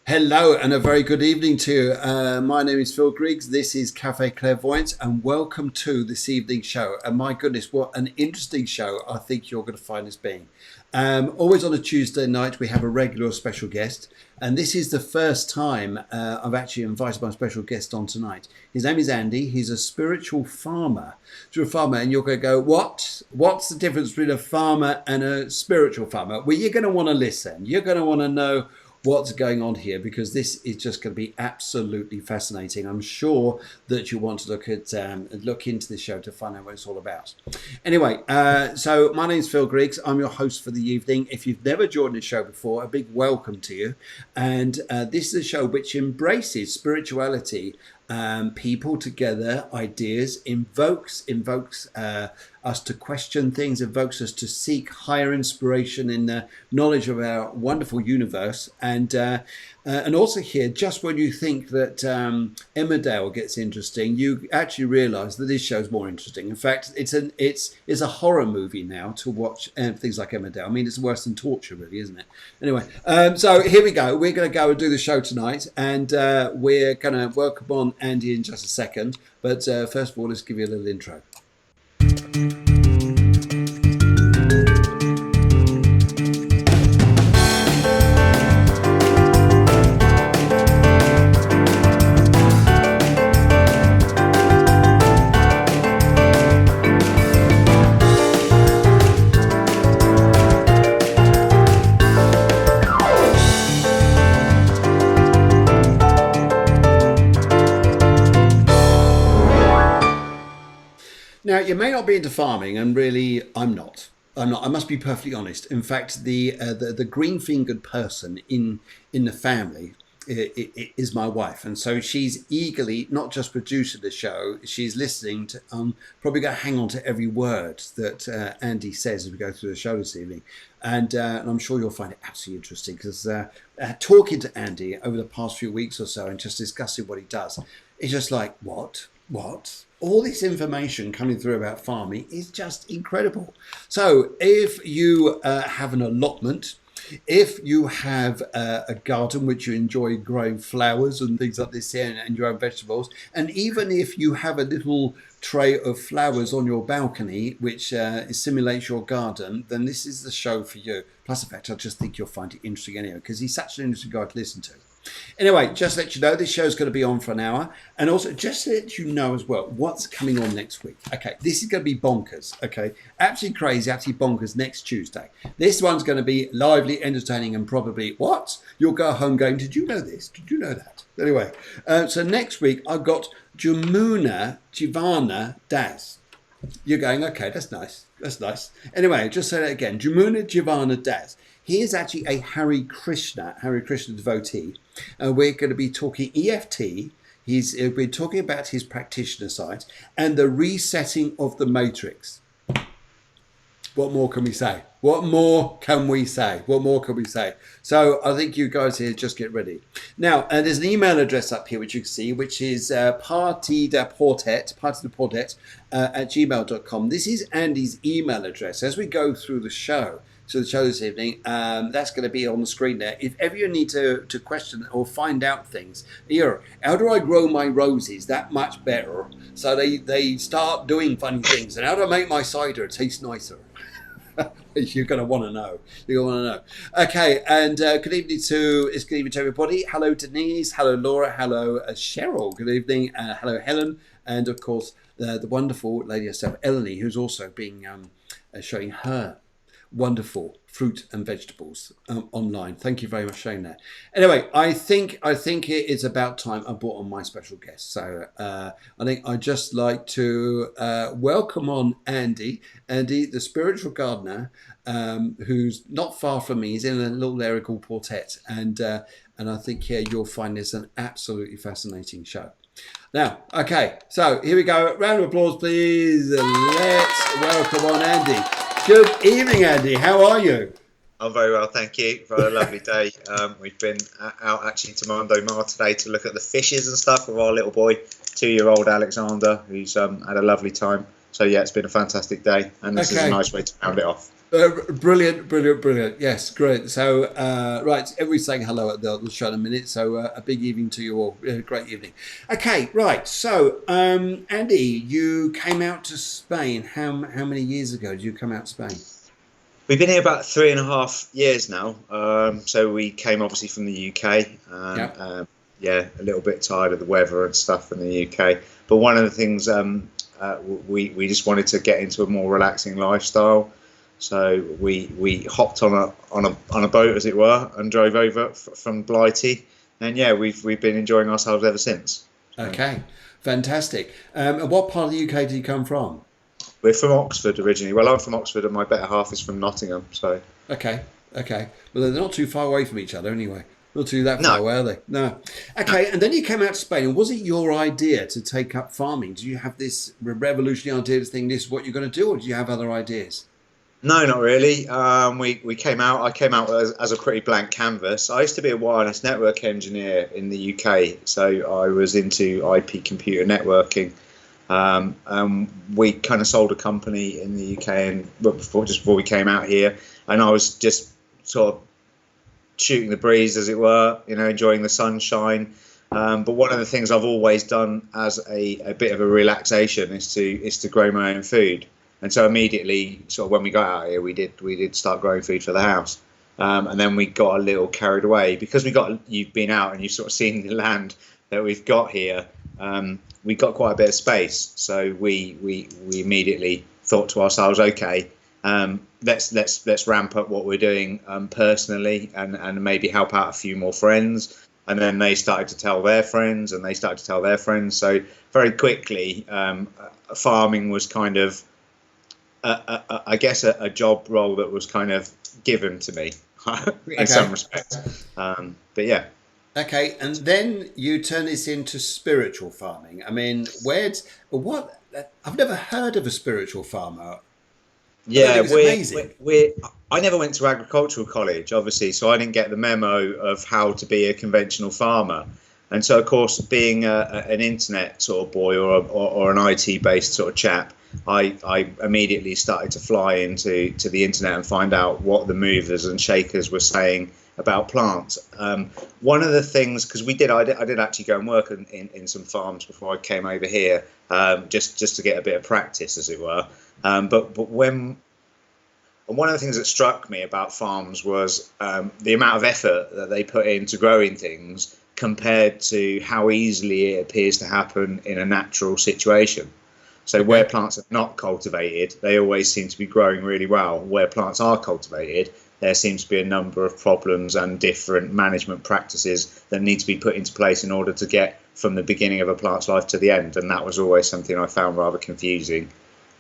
Hello and a very good evening to you. My name is Phil Griggs. This is Cafe Clairvoyance and welcome to this evening's show. And my goodness, what an interesting show I think you're going to find this being. Always on a Tuesday night, we have a regular or special guest. And this is the first time I've actually invited my special guest on tonight. His name is Andy. He's a spiritual farmer. And you're going to go, what? What's the difference between a farmer and a spiritual farmer? Well, you're going to want to listen. You're going to want to know what's going on here, because this is just going to be absolutely fascinating. I'm sure that you want to look into this show to find out what it's all about. Anyway, so my name's Phil Griggs. I'm your host for the evening. If you've never joined the show before, a big welcome to you. And this is a show which embraces spirituality, people together, ideas, invokes us to question things, invokes us to seek higher inspiration in the knowledge of our wonderful universe, and also here, just when you think that Emmerdale gets interesting, you actually realise that this show's more interesting. In fact, it's a horror movie now to watch things like Emmerdale. I mean, it's worse than torture, really, isn't it? Anyway, so here we go. We're going to go and do the show tonight, and we're going to welcome on Andy in just a second. But first of all, let's give you a little intro. Now, you may not be into farming, and really, I'm not. I must be perfectly honest. In fact, the green-fingered person in the family is my wife, and so she's eagerly not just producing the show, she's listening to. Probably going to hang on to every word that Andy says as we go through the show this evening, and I'm sure you'll find it absolutely interesting, because talking to Andy over the past few weeks or so and just discussing what he does, it's just like what. All this information coming through about farming is just incredible. So if you have an allotment, if you have a garden which you enjoy growing flowers and things like this here, and your own vegetables, and even if you have a little tray of flowers on your balcony which simulates your garden, then this is the show for you. Plus the fact, I just think you'll find it interesting anyway, because he's such an interesting guy to listen to. Anyway, just to let you know, this show's going to be on for an hour. And also, just to let you know as well, what's coming on next week. Okay, this is going to be bonkers. Okay, absolutely crazy, absolutely bonkers next Tuesday. This one's going to be lively, entertaining, and probably, what? You'll go home going, did you know this? Did you know that? Anyway, so next week, I've got Jivana Das. You're going, okay, that's nice. That's nice. Anyway, just say that again. Jivana Das. He is actually a Hare Krishna devotee. We're going to be talking EFT. We're talking about his practitioner side and the resetting of the matrix. What more can we say? What more can we say? So I think you guys here just get ready. Now, there's an email address up here which you can see, which is partydeportet at gmail.com. This is Andy's email address. As we go through the show, this evening, that's going to be on the screen there. If ever you need to question or find out things, here, how do I grow my roses that much better so they start doing funny things, and how do I make my cider taste nicer? You're going to want to know. Okay, and good evening to everybody. Hello Denise, hello Laura, hello Cheryl. Good evening, hello Helen, and of course the wonderful lady herself, Eleni, who's also being showing her wonderful fruit and vegetables online. Thank you very much for showing that. Anyway, I think it is about time I brought on my special guest. So I think I'd just like to welcome on Andy, the spiritual gardener, who's not far from me. He's in a little area called Portet, and I think here you'll find this an absolutely fascinating show. Now, okay, so here we go. Round of applause, please. Let's welcome on Andy. Good evening, Andy. How are you? I'm very well, thank you. For a lovely day. We've been out actually to Mondo Mar today to look at the fishes and stuff with our little boy, 2-year-old Alexander, who's had a lovely time. So yeah, it's been a fantastic day, and this is a nice way to round it off. Brilliant, brilliant, brilliant. Yes, great. So, right, everybody's saying hello at the show in a minute. So, a big evening to you all. Great evening. Okay, right. So, Andy, you came out to Spain. How many years ago did you come out to Spain? We've been here about 3.5 years now. So we came obviously from the UK, and Yeah. yeah, a little bit tired of the weather and stuff in the UK. But one of the things we just wanted to get into a more relaxing lifestyle. So we hopped on a boat, as it were, and drove over from Blighty, and yeah, we've been enjoying ourselves ever since. So Okay, fantastic. And what part of the UK do you come from? we're from Oxford originally. Well, I'm from Oxford, and my better half is from Nottingham. So Okay, okay. Well, they're not too far away from each other anyway. Not too that no, far away, are they? No. no. Okay, and then you came out to Spain. And was it your idea to take up farming? Did you have this revolutionary idea to think this is what you're going to do, or did you have other ideas? No, not really. We came out. I came out as a pretty blank canvas. I used to be a wireless network engineer in the UK, so I was into IP computer networking. We kind of sold a company in the UK, and just before we came out here, and I was just sort of shooting the breeze, as it were, enjoying the sunshine. But one of the things I've always done as a bit of a relaxation is to grow my own food. And so immediately, sort of when we got out here, we did start growing food for the house. And then we got a little carried away because you've been out and you've sort of seen the land that we've got here. We got quite a bit of space, so we immediately thought to ourselves, okay, let's ramp up what we're doing personally, and maybe help out a few more friends. And then they started to tell their friends, and they started to tell their friends. So very quickly, farming was kind of, I guess, a job role that was kind of given to me in some Okay. respects. But yeah. Okay, and then you turn this into spiritual farming. I mean, what? I've never heard of a spiritual farmer. I don't Yeah, think it's amazing. I never went to agricultural college, obviously, so I didn't get the memo of how to be a conventional farmer. And so, of course, being an internet sort of boy, or an IT based sort of chap, I immediately started to fly into the internet and find out what the movers and shakers were saying about plants. One of the things, because I did actually go and work in some farms before I came over here, just to get a bit of practice, as it were. But one of the things that struck me about farms was the amount of effort that they put into growing things compared to how easily it appears to happen in a natural situation. So where Okay. plants are not cultivated, they always seem to be growing really well. Where plants are cultivated, there seems to be a number of problems and different management practices that need to be put into place in order to get from the beginning of a plant's life to the end. And that was always something I found rather confusing.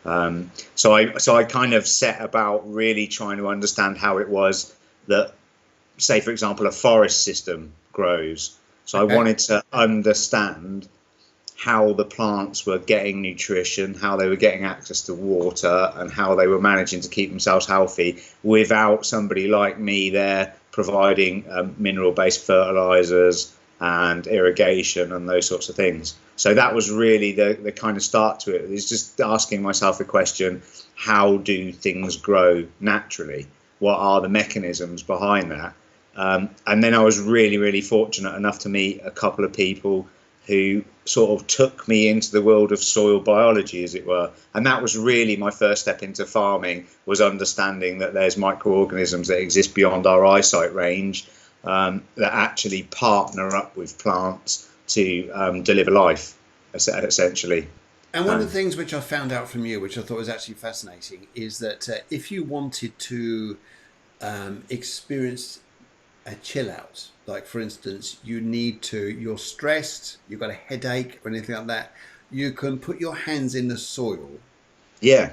So I kind of set about really trying to understand how it was that, say, for example, a forest system grows. So I Okay. wanted to understand how the plants were getting nutrition, how they were getting access to water, and how they were managing to keep themselves healthy without somebody like me there providing mineral-based fertilizers and irrigation and those sorts of things. So that was really the kind of start to it. It's just asking myself the question, how do things grow naturally? What are the mechanisms behind that? And then I was really, really fortunate enough to meet a couple of people who sort of took me into the world of soil biology, as it were. And that was really my first step into farming, was understanding that there's microorganisms that exist beyond our eyesight range, that actually partner up with plants to deliver life, essentially. And one of the Um, things which I found out from you, which I thought was actually fascinating, is that if you wanted to experience a chill out, like for instance, you're stressed, you've got a headache or anything like that, you can put your hands in the soil. yeah,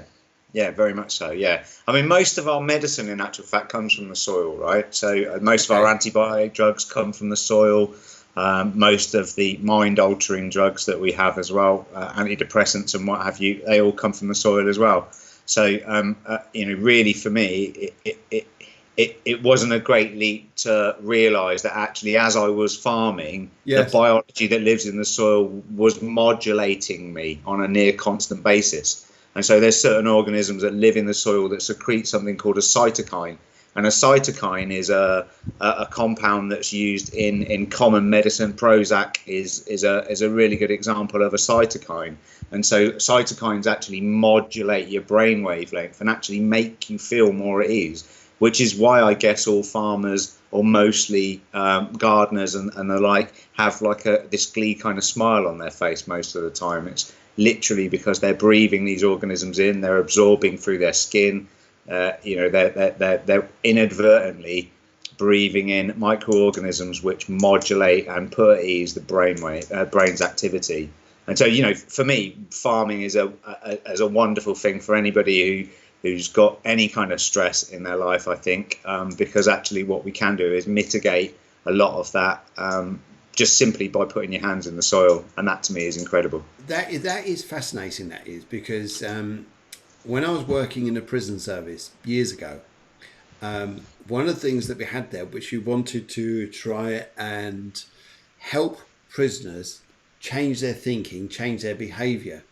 yeah, very much so. Yeah, I mean, most of our medicine, in actual fact, comes from the soil, right? So most of our Okay. antibiotic drugs come from the soil. Most of the mind-altering drugs that we have as well, antidepressants and what have you, they all come from the soil as well. So, really for me, it wasn't a great leap to realise that actually, as I was farming, the Yes. biology that lives in the soil was modulating me on a near constant basis. And so there's certain organisms that live in the soil that secrete something called a cytokine. And a cytokine is a compound that's used in common medicine. Prozac is a really good example of a cytokine. And so cytokines actually modulate your brain wavelength and actually make you feel more at ease, which is why I guess all farmers, or mostly gardeners and the like, have like this glee kind of smile on their face most of the time. It's literally because they're breathing these organisms in, they're absorbing through their skin. They're inadvertently breathing in microorganisms which modulate and put at ease the brain's activity. And so, for me, farming is a wonderful thing for anybody who's got any kind of stress in their life, I think, because actually what we can do is mitigate a lot of that just simply by putting your hands in the soil. And that to me is incredible. That is fascinating, that is, because when I was working in the prison service years ago, one of the things that we had there, which we wanted to try and help prisoners change their thinking, change their behaviour.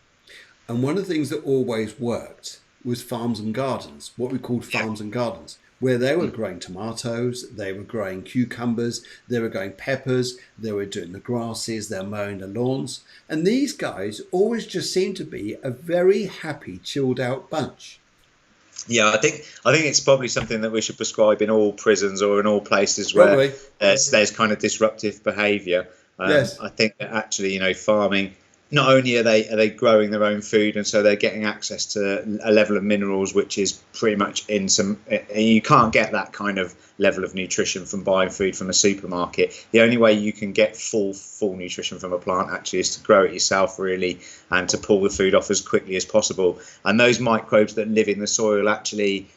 And one of the things that always worked was farms and gardens, what we called farms and gardens, where they were growing tomatoes, they were growing cucumbers, they were growing peppers, they were doing the grasses, they were mowing the lawns. And these guys always just seemed to be a very happy, chilled out bunch. Yeah, I think it's probably something that we should prescribe in all prisons or in all places where there's kind of disruptive behaviour. Yes. I think that actually, farming, not only are they growing their own food, and so they're getting access to a level of minerals which is pretty much and you can't get that kind of level of nutrition from buying food from a supermarket. The only way you can get full nutrition from a plant actually is to grow it yourself, really, and to pull the food off as quickly as possible. And those microbes that live in the soil actually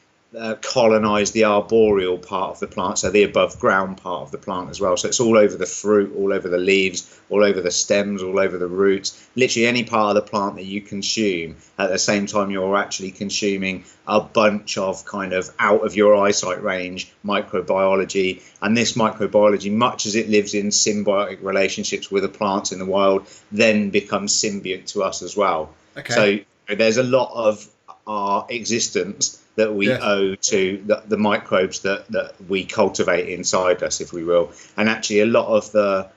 colonize the arboreal part of the plant, so the above ground part of the plant as well. So it's all over the fruit, all over the leaves, all over the stems, all over the roots, literally any part of the plant that you consume. At the same time, you're actually consuming a bunch of kind of out of your eyesight range microbiology. And this microbiology, much as it lives in symbiotic relationships with the plants in the wild, then becomes symbiont to us as well. So there's a lot of our existence that we owe to the microbes that we cultivate inside us, if we will. And actually a lot of the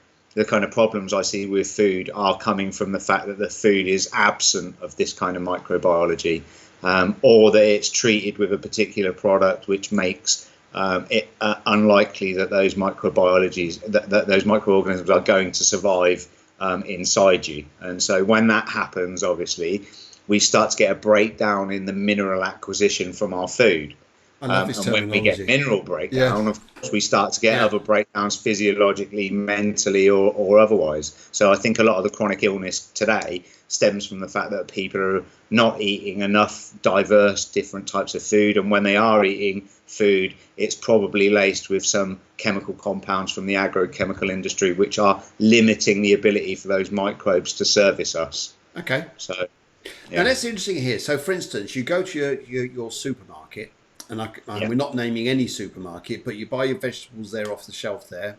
kind of problems I see with food are coming from the fact that the food is absent of this kind of microbiology, or that it's treated with a particular product which makes it unlikely that those those microorganisms are going to survive inside you. And so when that happens, obviously, we start to get a breakdown in the mineral acquisition from our food. And when we get mineral breakdown, of course, we start to get other breakdowns physiologically, mentally, or otherwise. So I think a lot of the chronic illness today stems from the fact that people are not eating enough diverse, different types of food. And when they are eating food, it's probably laced with some chemical compounds from the agrochemical industry, which are limiting the ability for those microbes to service us. Okay. So. Now that's interesting here. So, for instance, you go to your supermarket, and we're not naming any supermarket, but you buy your vegetables there off the shelf there.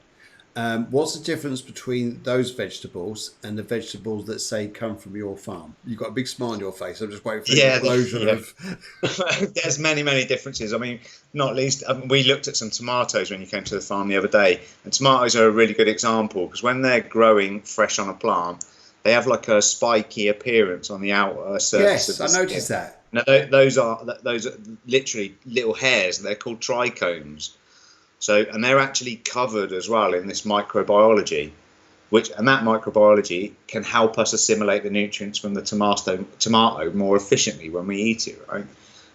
What's the difference between those vegetables and the vegetables that say come from your farm? You've got a big smile on your face. I'm just waiting for the explosion of. There's many differences. I mean, not least, we looked at some tomatoes when you came to the farm the other day, and tomatoes are a really good example because when they're growing fresh on a plant, they have like a spiky appearance on the outer surface. Yes, I noticed that. Now, those are literally little hairs. They're called trichomes. So, and they're actually covered as well in this microbiology, and that microbiology can help us assimilate the nutrients from the tomato more efficiently when we eat it, right?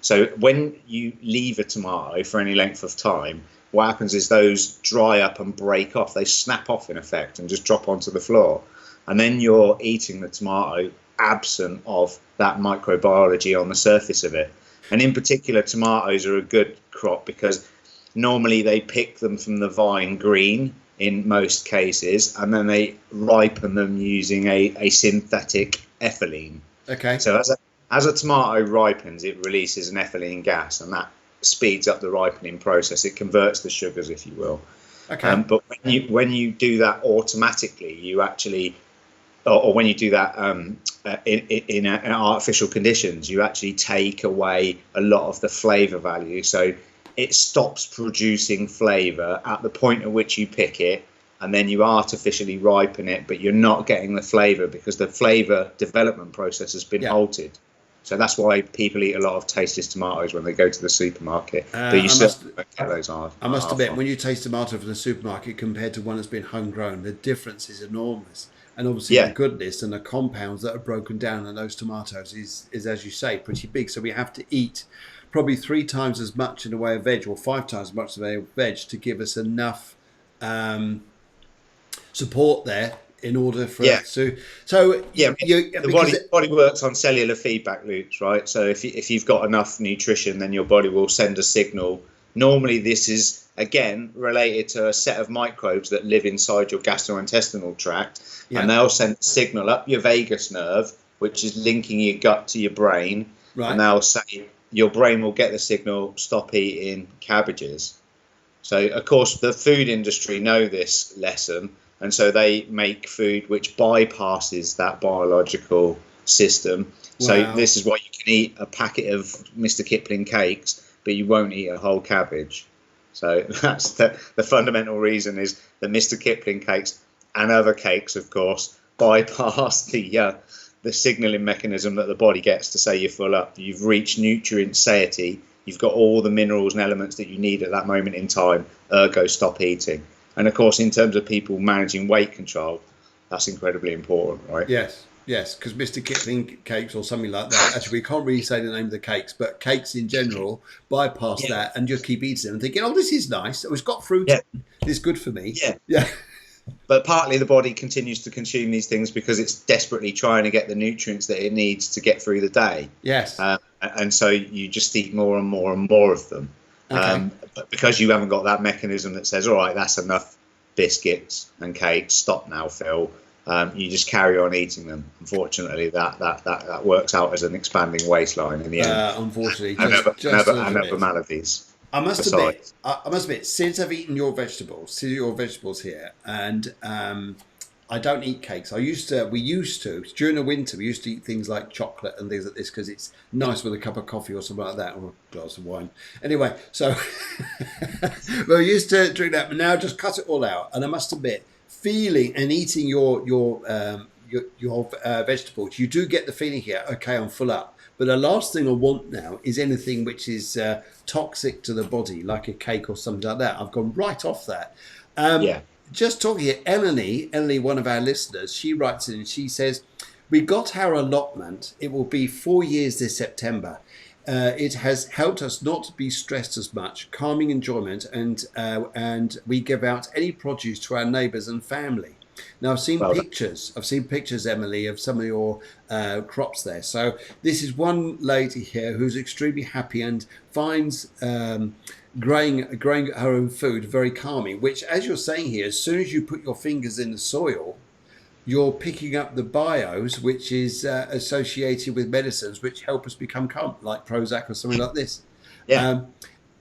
So when you leave a tomato for any length of time, what happens is those dry up and break off. They snap off in effect and just drop onto the floor. And then you're eating the tomato absent of that microbiology on the surface of it. And in particular, tomatoes are a good crop because normally they pick them from the vine green in most cases, and then they ripen them using a synthetic ethylene. Okay. So as a tomato ripens, it releases an ethylene gas, and that speeds up the ripening process. It converts the sugars, if you will. Okay. But when you do that automatically, you actually, or when you do that in artificial conditions, you actually take away a lot of the flavour value. So it stops producing flavour at the point at which you pick it, and then you artificially ripen it, but you're not getting the flavour because the flavour development process has been halted. So that's why people eat a lot of tasteless tomatoes when they go to the supermarket. But you still get those. I must admit, when you taste tomato from the supermarket compared to one that's been homegrown, the difference is enormous. And obviously the goodness and the compounds that are broken down in those tomatoes is, as you say, pretty big. So we have to eat probably 3 times as much in the way of veg, or 5 times as much in the way of veg, to give us enough support there in order for us to. So the body works on cellular feedback loops, right? So if you've got enough nutrition, then your body will send a signal. Normally, this is again related to a set of microbes that live inside your gastrointestinal tract, and they'll send a signal up your vagus nerve, which is linking your gut to your brain, and they'll say your brain will get the signal, stop eating cabbages. So of course the food industry know this lesson, and so they make food which bypasses that biological system. So this is why you can eat a packet of Mr. Kipling cakes, but you won't eat a whole cabbage. So that's the fundamental reason, is that Mr. Kipling cakes and other cakes, of course, bypass the signalling mechanism that the body gets to say you're full up. You've reached nutrient satiety. You've got all the minerals and elements that you need at that moment in time. Ergo, stop eating. And of course, in terms of people managing weight control, that's incredibly important, right? Yes, because Mr. Kipling cakes or something like that. Actually, we can't really say the name of the cakes, but cakes in general bypass that and just keep eating them and thinking, oh, this is nice. It's got fruit. It's good for me. Yeah. But partly the body continues to consume these things because it's desperately trying to get the nutrients that it needs to get through the day. Yes. And so you just eat more and more and more of them. Okay. But because you haven't got that mechanism that says, all right, that's enough biscuits and cakes, stop now, Phil. You just carry on eating them. Unfortunately, that works out as an expanding waistline in the end. Unfortunately, and abnormalities. I must admit, since I've eaten your vegetables here, and I don't eat cakes. We used to during the winter. We used to eat things like chocolate and things like this because it's nice with a cup of coffee or something like that, or a glass of wine. Anyway, so we used to drink that, but now just cut it all out. And I must admit, feeling and eating your vegetables, you do get the feeling here. Okay, I'm full up. But the last thing I want now is anything which is toxic to the body, like a cake or something like that. I've gone right off that. Just talking here, Eleni, one of our listeners, she writes in and she says, we got our allotment. It will be 4 years this September. It has helped us not to be stressed as much, calming enjoyment, and we give out any produce to our neighbours and family. Now, I've seen pictures, Emily, of some of your crops there. So this is one lady here who's extremely happy and finds growing her own food very calming, which, as you're saying here, as soon as you put your fingers in the soil, you're picking up the bios, which is associated with medicines which help us become calm, like Prozac or something like this.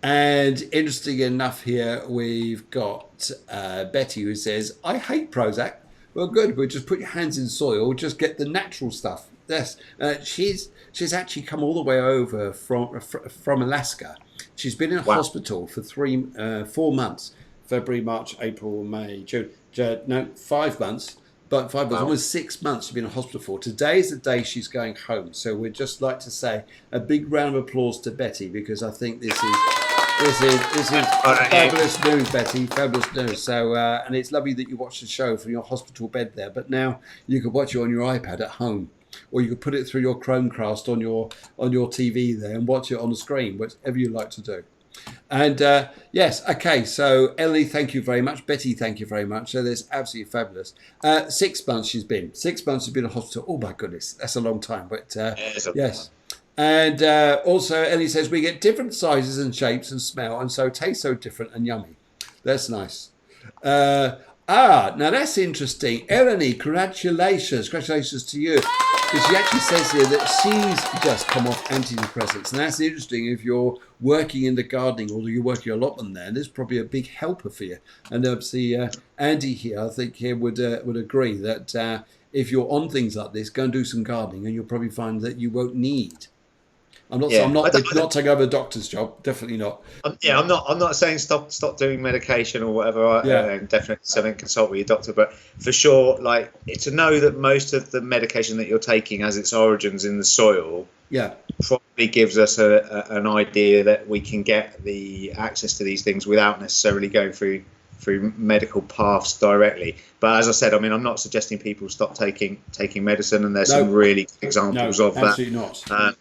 And interesting enough here, we've got Betty who says, I hate Prozac. Well, good. We'll just put your hands in soil. Just get the natural stuff. Yes. She's actually come all the way over from Alaska. She's been in a hospital for 4 months. February, March, April, May, June. 5 months. But 5 months, almost 6 months she's been in hospital for. Today is the day she's going home. So we'd just like to say a big round of applause to Betty, because I think this is fabulous news, Betty. Fabulous news. So, and it's lovely that you watched the show from your hospital bed there. But now you could watch it on your iPad at home, or you could put it through your Chromecast on your TV there and watch it on the screen, whatever you like to do. And yes, okay. So Ellie, thank you very much. Betty, thank you very much. So that's absolutely fabulous. 6 months she's been. 6 months she's been in hospital. Oh my goodness, that's a long time. But yes. And also Ellie says we get different sizes and shapes and smell, and so taste so different and yummy. That's nice. Now that's interesting. Eleni, congratulations to you. Because she actually says here that she's just come off antidepressants. And that's interesting if you're working in the gardening or you're working a lot on there. And there's probably a big helper for you. And obviously Andy here, I think, here would agree that if you're on things like this, go and do some gardening, and you'll probably find that you won't need. I'm Yeah, not taking over a doctor's job. Definitely not. yeah, I'm not saying stop doing medication or whatever. Yeah, And definitely something consult with your doctor. But for sure, like to know that most of the medication that you're taking has its origins in the soil yeah, probably gives us an idea that we can get the access to these things without necessarily going through medical paths directly. But as I said, I mean, I'm not suggesting people stop taking medicine, and there's no, some really good no, examples of that. absolutely not.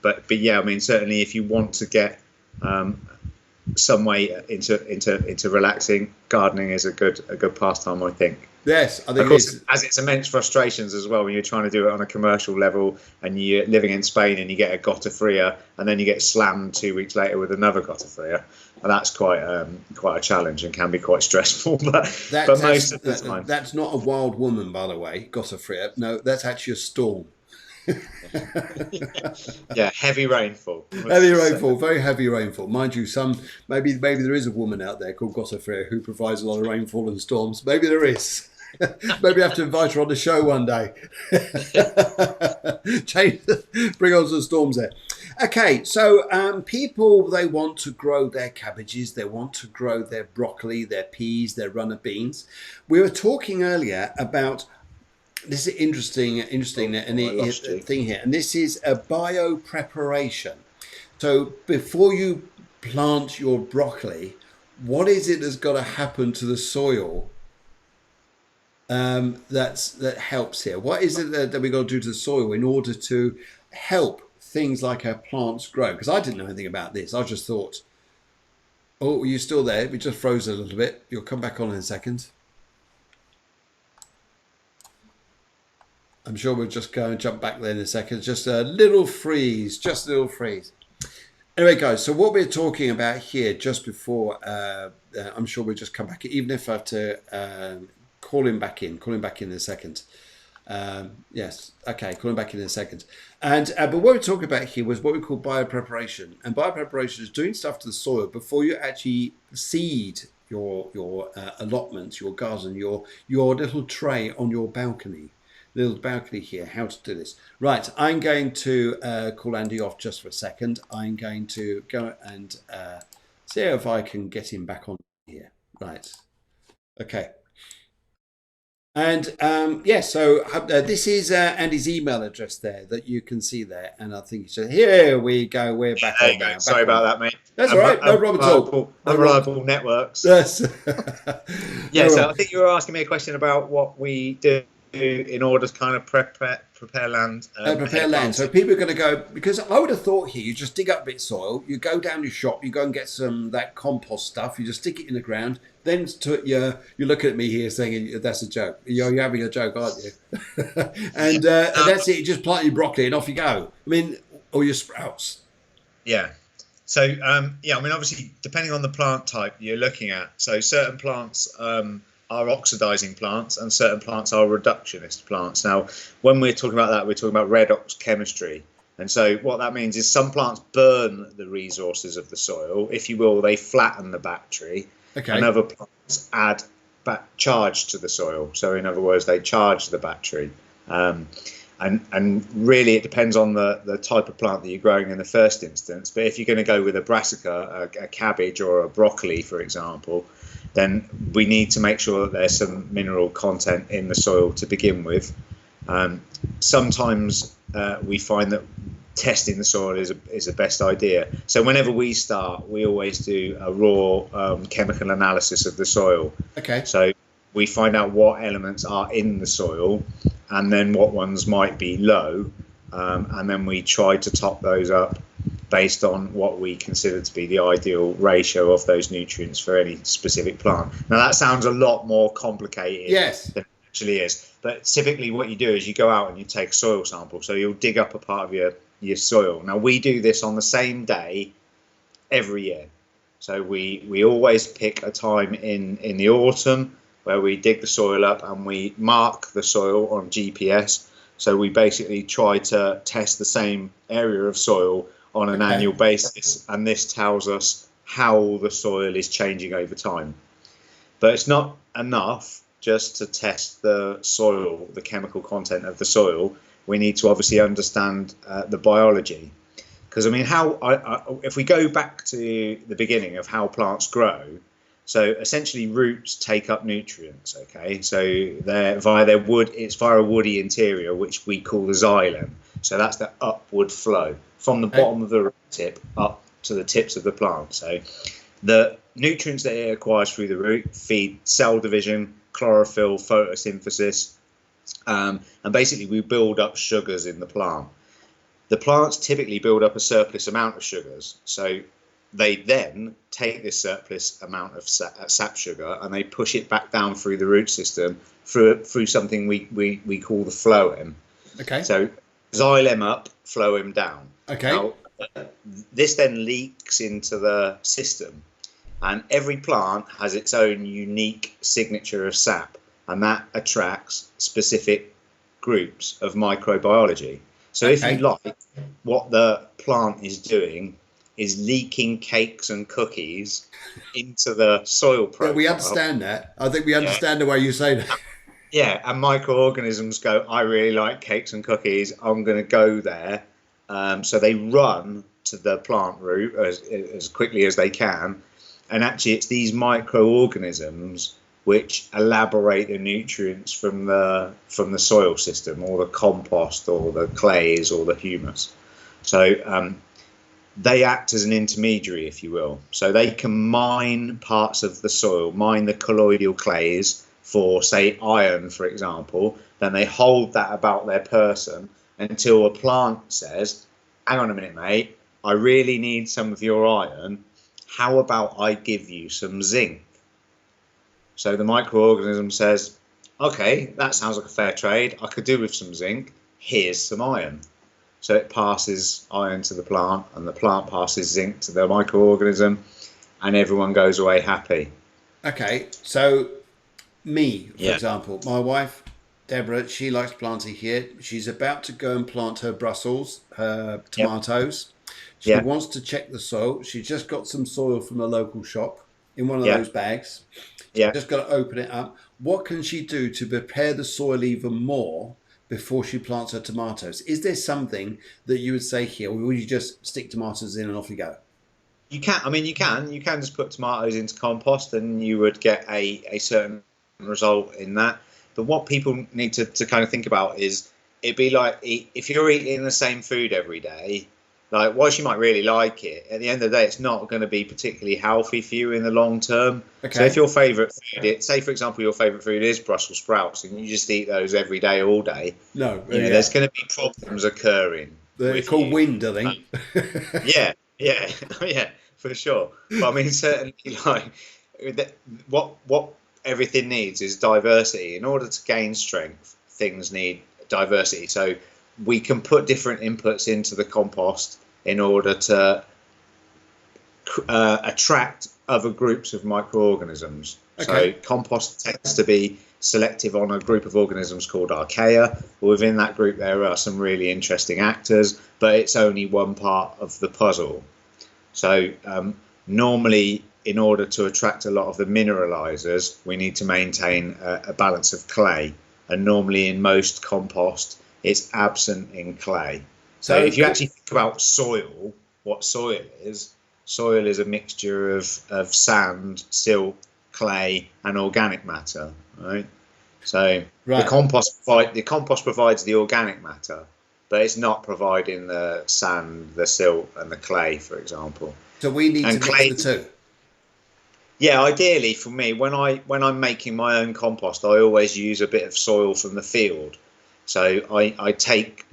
But yeah, I mean, certainly if you want to get some way into relaxing, gardening is a good pastime, I think. Yes, I think Of course, it is. has its immense frustrations as well when you're trying to do it on a commercial level, and you're living in Spain and you get a gota fria, and then you get slammed 2 weeks later with another gota fria, and that's quite a challenge and can be quite stressful. But most of the time, That's not a wild woman, by the way, Gossifria. No, that's actually a storm. yeah, heavy rainfall. Heavy rainfall, very heavy rainfall. Mind you, maybe there is a woman out there called Gossifria who provides a lot of rainfall and storms. Maybe there is. Maybe I have to invite her on the show one day. Bring on some storms there. Okay, so people, they want to grow their cabbages, they want to grow their broccoli, their peas, their runner beans. We were talking earlier about this is interesting thing here, and this is a bio preparation. So before you plant your broccoli, what is it that's got to happen to the soil that helps here? What is it that we got to do to the soil in order to help things like our plants grow? Because I didn't know anything about this. I just thought, oh, you're still there. We just froze a little bit. You'll come back on in a second. I'm sure we'll just go and jump back there in a second. Just a little freeze, just a little freeze. Anyway, guys, so what we're talking about here just before, I'm sure we'll just come back, even if I have to call him back in a second. Yes, okay, call him back in a second. And but what we're talking about here was what we call biopreparation. And biopreparation is doing stuff to the soil before you actually seed your allotments, your garden, your little tray on your balcony. Little balcony here, how to do this. Right, I'm going to call Andy off just for a second. I'm going to go and see if I can get him back on here. Right, okay. And so this is Andy's email address there that you can see there. And I think it's just, here we go, we're back on now. Sorry about that, mate. That's all right, no problem at all. Unreliable networks. Yes. Yeah, so I think you were asking me a question about what we do in order to kind of prepare land. Prepare land. So people are going to go, because I would have thought here, you just dig up a bit of soil, you go down your shop, you go and get that compost stuff, you just stick it in the ground. Then you're looking at me here saying that's a joke. You're having a joke, aren't you? and that's it. You just plant your broccoli and off you go. I mean, or your sprouts. Yeah. So I mean, obviously, depending on the plant type you're looking at, so certain plants are oxidizing plants and certain plants are reductionist plants. Now, when we're talking about that, we're talking about redox chemistry. And so what that means is some plants burn the resources of the soil, if you will, they flatten the battery. Okay. And other plants add charge to the soil. So in other words, they charge the battery. And really it depends on the type of plant that you're growing in the first instance. But if you're going to go with a brassica, a cabbage or a broccoli, for example, then we need to make sure that there's some mineral content in the soil to begin with. Sometimes we find that testing the soil is the best idea. So whenever we start, we always do a raw chemical analysis of the soil. Okay. So we find out what elements are in the soil and then what ones might be low. And then we try to top those up based on what we consider to be the ideal ratio of those nutrients for any specific plant. Now that sounds a lot more complicated than it actually is. But typically what you do is you go out and you take a soil sample. So you'll dig up a part of your soil. Now we do this on the same day every year. So we always pick a time in the autumn where we dig the soil up and we mark the soil on GPS. So we basically try to test the same area of soil on an annual basis, and this tells us how the soil is changing over time. But it's not enough just to test the soil, the chemical content of the soil. We need to obviously understand the biology. Because, I mean, if we go back to the beginning of how plants grow, so essentially roots take up nutrients, okay? So they're via their wood, it's via a woody interior, which we call the xylem. So that's the upward flow from the bottom of the root tip up to the tips of the plant. So the nutrients that it acquires through the root feed cell division, chlorophyll, photosynthesis, and basically we build up sugars in the plant. The plants typically build up a surplus amount of sugars, so they then take this surplus amount of sap sugar and they push it back down through the root system through something we call the phloem. Okay. So xylem up, phloem down. Okay. Now, this then leaks into the system, and every plant has its own unique signature of sap, and that attracts specific groups of microbiology. So if you like, what the plant is doing is leaking cakes and cookies into the soil profile. Yeah, we understand that. I think we understand the way you say that. Yeah, and microorganisms go, I really like cakes and cookies, I'm going to go there. So they run to the plant root as quickly as they can. And actually, it's these microorganisms which elaborate the nutrients from the soil system, or the compost, or the clays, or the humus. So they act as an intermediary, if you will. So they can mine parts of the soil, mine the colloidal clays for, say, iron, for example. Then they hold that about their person until a plant says, hang on a minute, mate, I really need some of your iron. How about I give you some zinc? So the microorganism says, okay, that sounds like a fair trade. I could do with some zinc. Here's some iron. So it passes iron to the plant, and the plant passes zinc to the microorganism, and everyone goes away happy. Okay, so me, for example, my wife, Deborah, she likes planting here. She's about to go and plant her Brussels, her tomatoes. She wants to check the soil. She's just got some soil from a local shop in one of those bags. Just got to open it up. What can she do to prepare the soil even more before she plants her tomatoes? Is there something that you would say here, or will you just stick tomatoes in and off you go? You can. I mean, you can just put tomatoes into compost, and you would get a certain result in that. But what people need to kind of think about is, it'd be like, if you're eating the same food every day, like, whilst you might really like it, at the end of the day, it's not going to be particularly healthy for you in the long term. Okay. So if your favourite food, say for example, your favourite food is Brussels sprouts, and you just eat those every day, all day, there's going to be problems occurring. They're called wind, I think. Yeah, for sure. But I mean, certainly, like, what everything needs is diversity. In order to gain strength, things need diversity. So we can put different inputs into the compost in order to attract other groups of microorganisms. Okay. So compost tends to be selective on a group of organisms called archaea. Within that group, there are some really interesting actors, but it's only one part of the puzzle. So normally, in order to attract a lot of the mineralizers, we need to maintain a balance of clay. And normally in most compost, it's absent in clay. So if you actually think about soil, what soil is a mixture of sand, silt, clay, and organic matter, right? So the compost provides the organic matter, but it's not providing the sand, the silt, and the clay, for example. So we need to mix the two. Yeah, ideally for me, when I'm making my own compost, I always use a bit of soil from the field. So I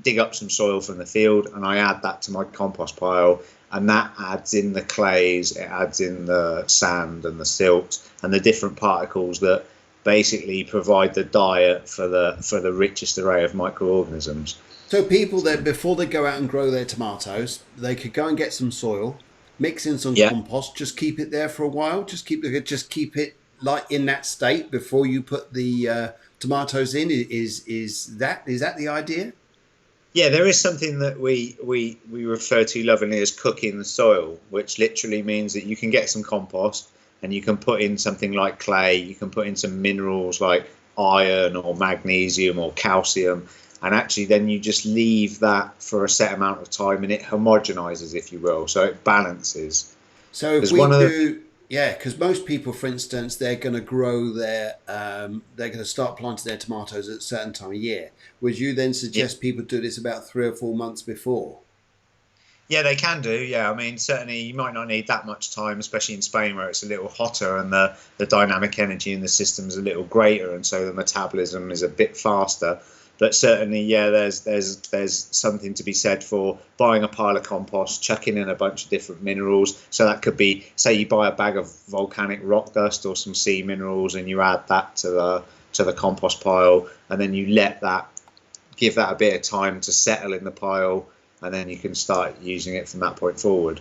dig up some soil from the field and I add that to my compost pile, and that adds in the clays, it adds in the sand and the silt and the different particles that basically provide the diet for the richest array of microorganisms. So people then, before they go out and grow their tomatoes, they could go and get some soil, mix in some compost, just keep it there for a while, just keep it like in that state before you put the tomatoes in. Is that the idea? Yeah, there is something that we refer to lovingly as cooking the soil, which literally means that you can get some compost and you can put in something like clay, you can put in some minerals like iron or magnesium or calcium. And actually then you just leave that for a set amount of time and it homogenizes, if you will, so it balances. So if Because we one of the do, yeah, because most people, for instance, they're going to grow their, they're going to start planting their tomatoes at a certain time of year. Would you then yeah, suggest people do this about 3 or 4 months before? yeah, they can do. Yeah, I mean, certainly you might not need that much time, especially in Spain where it's a little hotter and the dynamic energy in the system is a little greater, and so the metabolism is a bit faster. But certainly, yeah, there's something to be said for buying a pile of compost, chucking in a bunch of different minerals. So that could be, say, you buy a bag of volcanic rock dust or some sea minerals, and you add that to the compost pile, and then you let that give that a bit of time to settle in the pile, and then you can start using it from that point forward.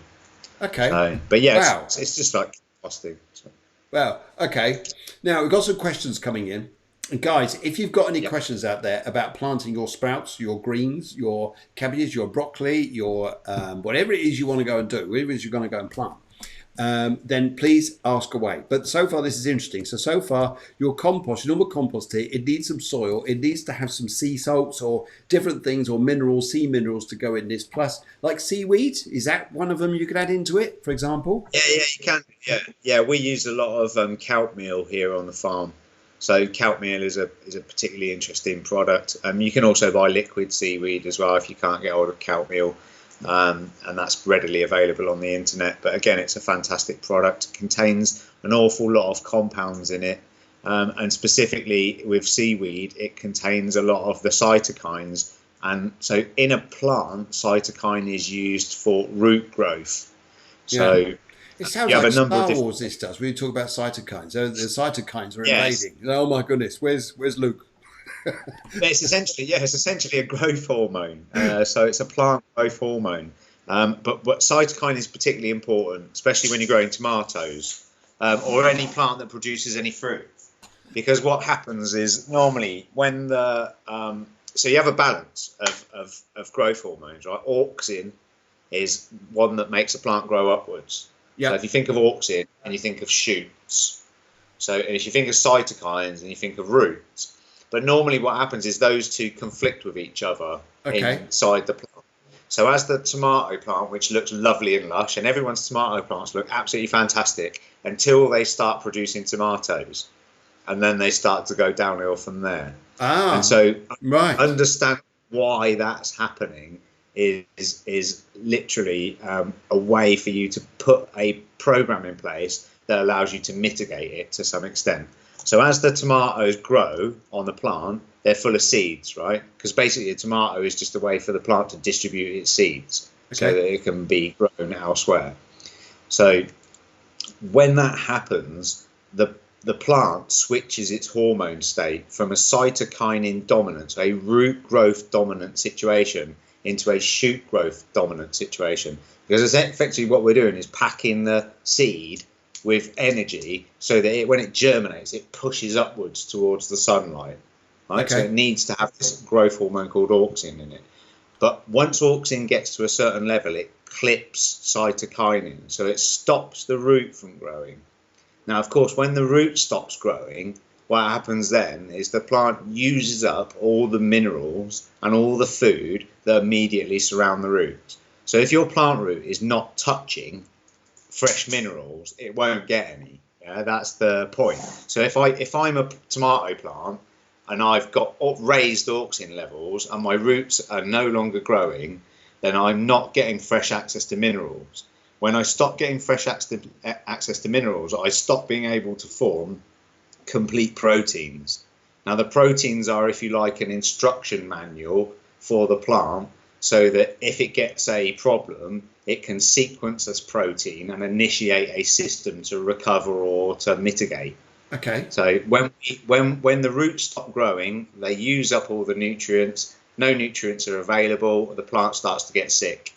Okay. So, but yeah, Wow. it's just like composting. So, Well, okay. Now we've got some questions coming in. And guys, if you've got any yeah. questions out there about planting your sprouts, your greens, your cabbages, your broccoli, your whatever it is you want to go and do, whatever it is you're going to go and plant, then please ask away. But so far, this is interesting. So far, your compost, your normal compost here, it needs some soil. It needs to have some sea salts or different things or minerals, sea minerals to go in this. Plus, like seaweed, is that one of them you could add into it, for example? Yeah, you can. Yeah, yeah. We use a lot of kelp meal here on the farm. So kelp meal is a particularly interesting product. You can also buy liquid seaweed as well if you can't get hold of kelp meal, and that's readily available on the internet. But again, it's a fantastic product. It contains an awful lot of compounds in it, and specifically with seaweed, it contains a lot of the cytokines. And so in a plant, cytokine is used for root growth. Yeah. So It sounds you have like a number of Star different. Wars. This does. We talk about cytokines. The cytokines are Yes, invading. Oh my goodness, where's Luke? it's essentially a growth hormone. So it's a plant growth hormone. But cytokine is particularly important, especially when you're growing tomatoes or any plant that produces any fruit, because what happens is normally when the so you have a balance of growth hormones, right? Auxin is one that makes a plant grow upwards. So if Yep. you think of auxin and you think of shoots, so and if you think of cytokines and you think of roots, but normally what happens is those two conflict with each other Okay. inside the plant. So as the tomato plant, which looks lovely and lush, and everyone's tomato plants look absolutely fantastic until they start producing tomatoes, and then they start to go downhill from there. And Ah, so right. understand why that's happening is literally a way for you to put a program in place that allows you to mitigate it to some extent. So as the tomatoes grow on the plant, they're full of seeds, right? Because basically a tomato is just a way for the plant to distribute its seeds so Okay. that it can be grown elsewhere. So when that happens, the plant switches its hormone state from a cytokinin dominant, a root growth dominant situation, into a shoot growth dominant situation. Because effectively what we're doing is packing the seed with energy so that when it germinates, it pushes upwards towards the sunlight. Right, so it Okay. needs to have this growth hormone called auxin in it. But once auxin gets to a certain level, it clips cytokinin, so it stops the root from growing. Now, of course, when the root stops growing, what happens then is the plant uses up all the minerals and all the food that immediately surround the root. So if your plant root is not touching fresh minerals, it won't get any. Yeah, that's the point. So if I'm a tomato plant and I've got raised auxin levels and my roots are no longer growing, then I'm not getting fresh access to minerals. When I stop getting fresh access to minerals, I stop being able to form complete proteins. Now, the proteins are, if you like, an instruction manual for the plant so that if it gets a problem, it can sequence this protein and initiate a system to recover or to mitigate. Okay. So when the roots stop growing, they use up all the nutrients. No nutrients are available. The plant starts to get sick.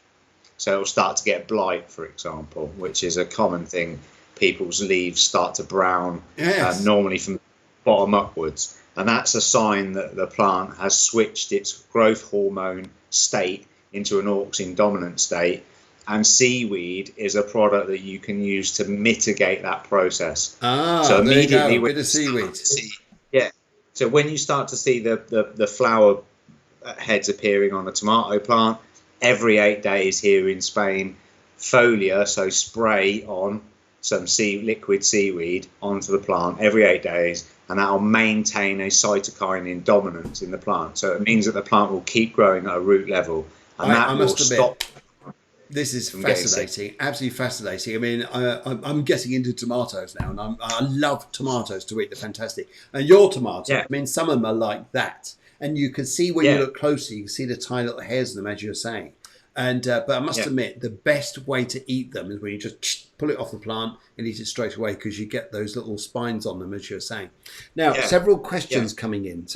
So it'll start to get blight, for example, which is a common thing. People's leaves start to brown, Yes. normally from the bottom upwards. And that's a sign that the plant has switched its growth hormone state into an auxin dominant state. And seaweed is a product that you can use to mitigate that process. So Ah, there you go. immediately A when bit of you start seaweed. to see, yeah, So when you start to see the flower heads appearing on the tomato plant, every 8 days here in Spain, foliar, so spray on some liquid seaweed onto the plant every 8 days, and that'll maintain a cytokinin dominance in the plant. So it means that the plant will keep growing at a root level, and that I will must stop admit, this is from getting sick. fascinating, absolutely fascinating. I mean, I'm getting into tomatoes now, and I love tomatoes to eat. They're fantastic. And your tomatoes, Yeah, I mean, some of them are like that. And you can see when you yeah, look closely, you can see the tiny little hairs in them, as you're saying. And but I must yeah, admit, the best way to eat them is when you just pull it off the plant and eat it straight away, because you get those little spines on them, as you're saying. Now, yeah, several yeah. questions coming in.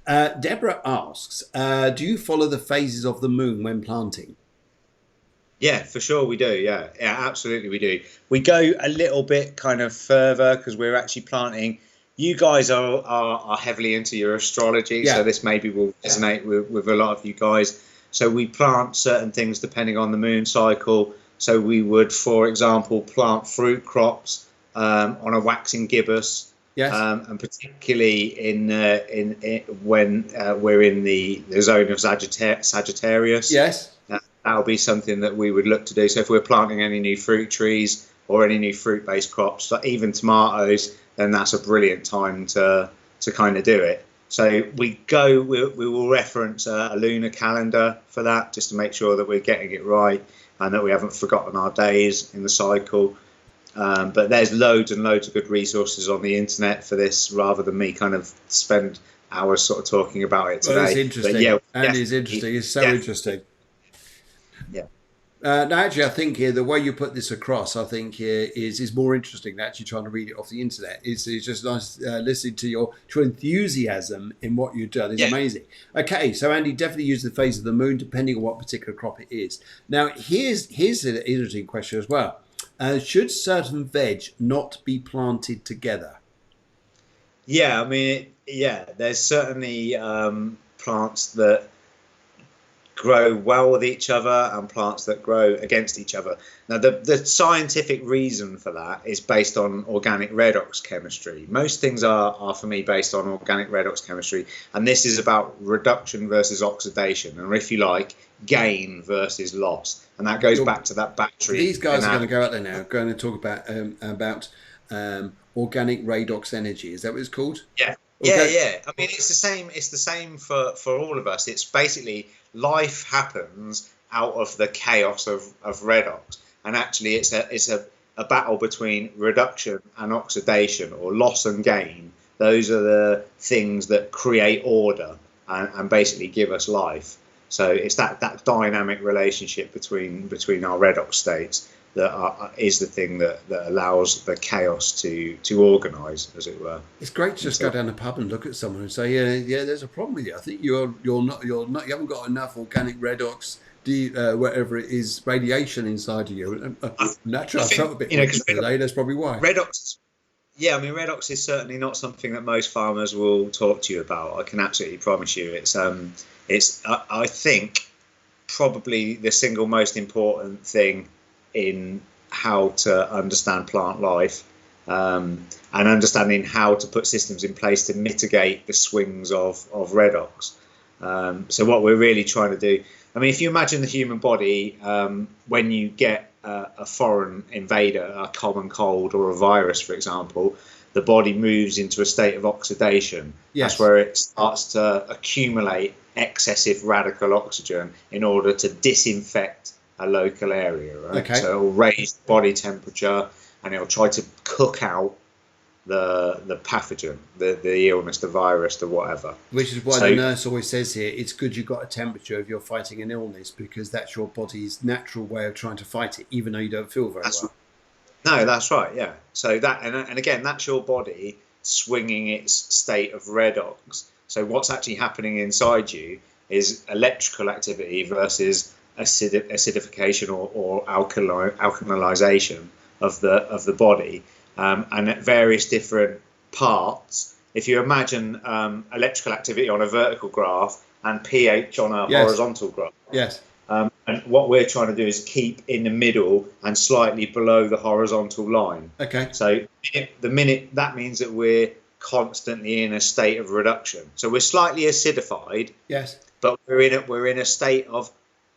Deborah asks, do you follow the phases of the moon when planting? Yeah, for sure we do. Yeah, yeah, absolutely we do. We go a little bit kind of further because we're actually planting. You guys are heavily into your astrology, so Yeah. this maybe will resonate with a lot of you guys. So we plant certain things depending on the moon cycle. So we would, for example, plant fruit crops on a waxing gibbous, Yes. and particularly when we're in the zone of Sagittarius. Yes. That'll be something that we would look to do. So if we're planting any new fruit trees or any new fruit-based crops, like even tomatoes, then that's a brilliant time to kind of do it. So we will reference a lunar calendar for that, just to make sure that we're getting it right and that we haven't forgotten our days in the cycle. But there's loads and loads of good resources on the internet for this, rather than me kind of spend hours sort of talking about it today. Well, it's interesting. But yeah, And it's interesting. It's so yeah, interesting. yeah. Now, actually, I think here the way you put this across, I think here is more interesting than actually trying to read it off the internet. It's just nice listening to your enthusiasm in what you've done. It's amazing. Okay, so Andy, definitely use the phase of the moon depending on what particular crop it is. Now, here's an interesting question as well. Should certain veg not be planted together? Yeah, I mean, there's certainly plants that grow well with each other and plants that grow against each other. Now, the scientific reason for that is based on organic redox chemistry. Most things are for me, based on organic redox chemistry, and this is about reduction versus oxidation, or if you like, gain versus loss. And that goes back to that battery. These guys are going to go out there now, going to talk about organic redox energy. Is that what it's called? Yeah. Okay. Yeah. I mean, it's the same. It's the same for all of us. It's basically life happens out of the chaos of redox, and actually, it's a battle between reduction and oxidation, or loss and gain. Those are the things that create order and basically give us life. So it's that dynamic relationship between our redox states that is the thing that allows the chaos to organise, as it were. It's great to just go down the pub and look at someone and say, yeah, there's a problem with you. I think you're not, you haven't got enough organic redox, whatever it is, radiation inside of you. Naturally, I felt a bit today. That's probably why. Redox. Yeah, I mean, redox is certainly not something that most farmers will talk to you about. I can absolutely promise you. It's I think probably the single most important thing in how to understand plant life, and understanding how to put systems in place to mitigate the swings of redox. So what we're really trying to do, I mean, if you imagine the human body, when you get a foreign invader, a common cold or a virus, for example, the body moves into a state of oxidation. Yes. That's where it starts to accumulate excessive radical oxygen in order to disinfect a local area, right? Okay. So it'll raise body temperature and it'll try to cook out the pathogen, the illness, the virus, the whatever. Which is why the nurse always says here, it's good you've got a temperature if you're fighting an illness, because that's your body's natural way of trying to fight it, even though you don't feel very well. No, that's right, yeah. So that, and again, that's your body swinging its state of redox. So what's actually happening inside you is electrical activity versus acidification or alkalization of the body, and at various different parts. If you imagine electrical activity on a vertical graph and pH on a horizontal graph, yes. And what we're trying to do is keep in the middle and slightly below the horizontal line. Okay. So the minute that means that we're constantly in a state of reduction. So we're slightly acidified, Yes. but we're in a state of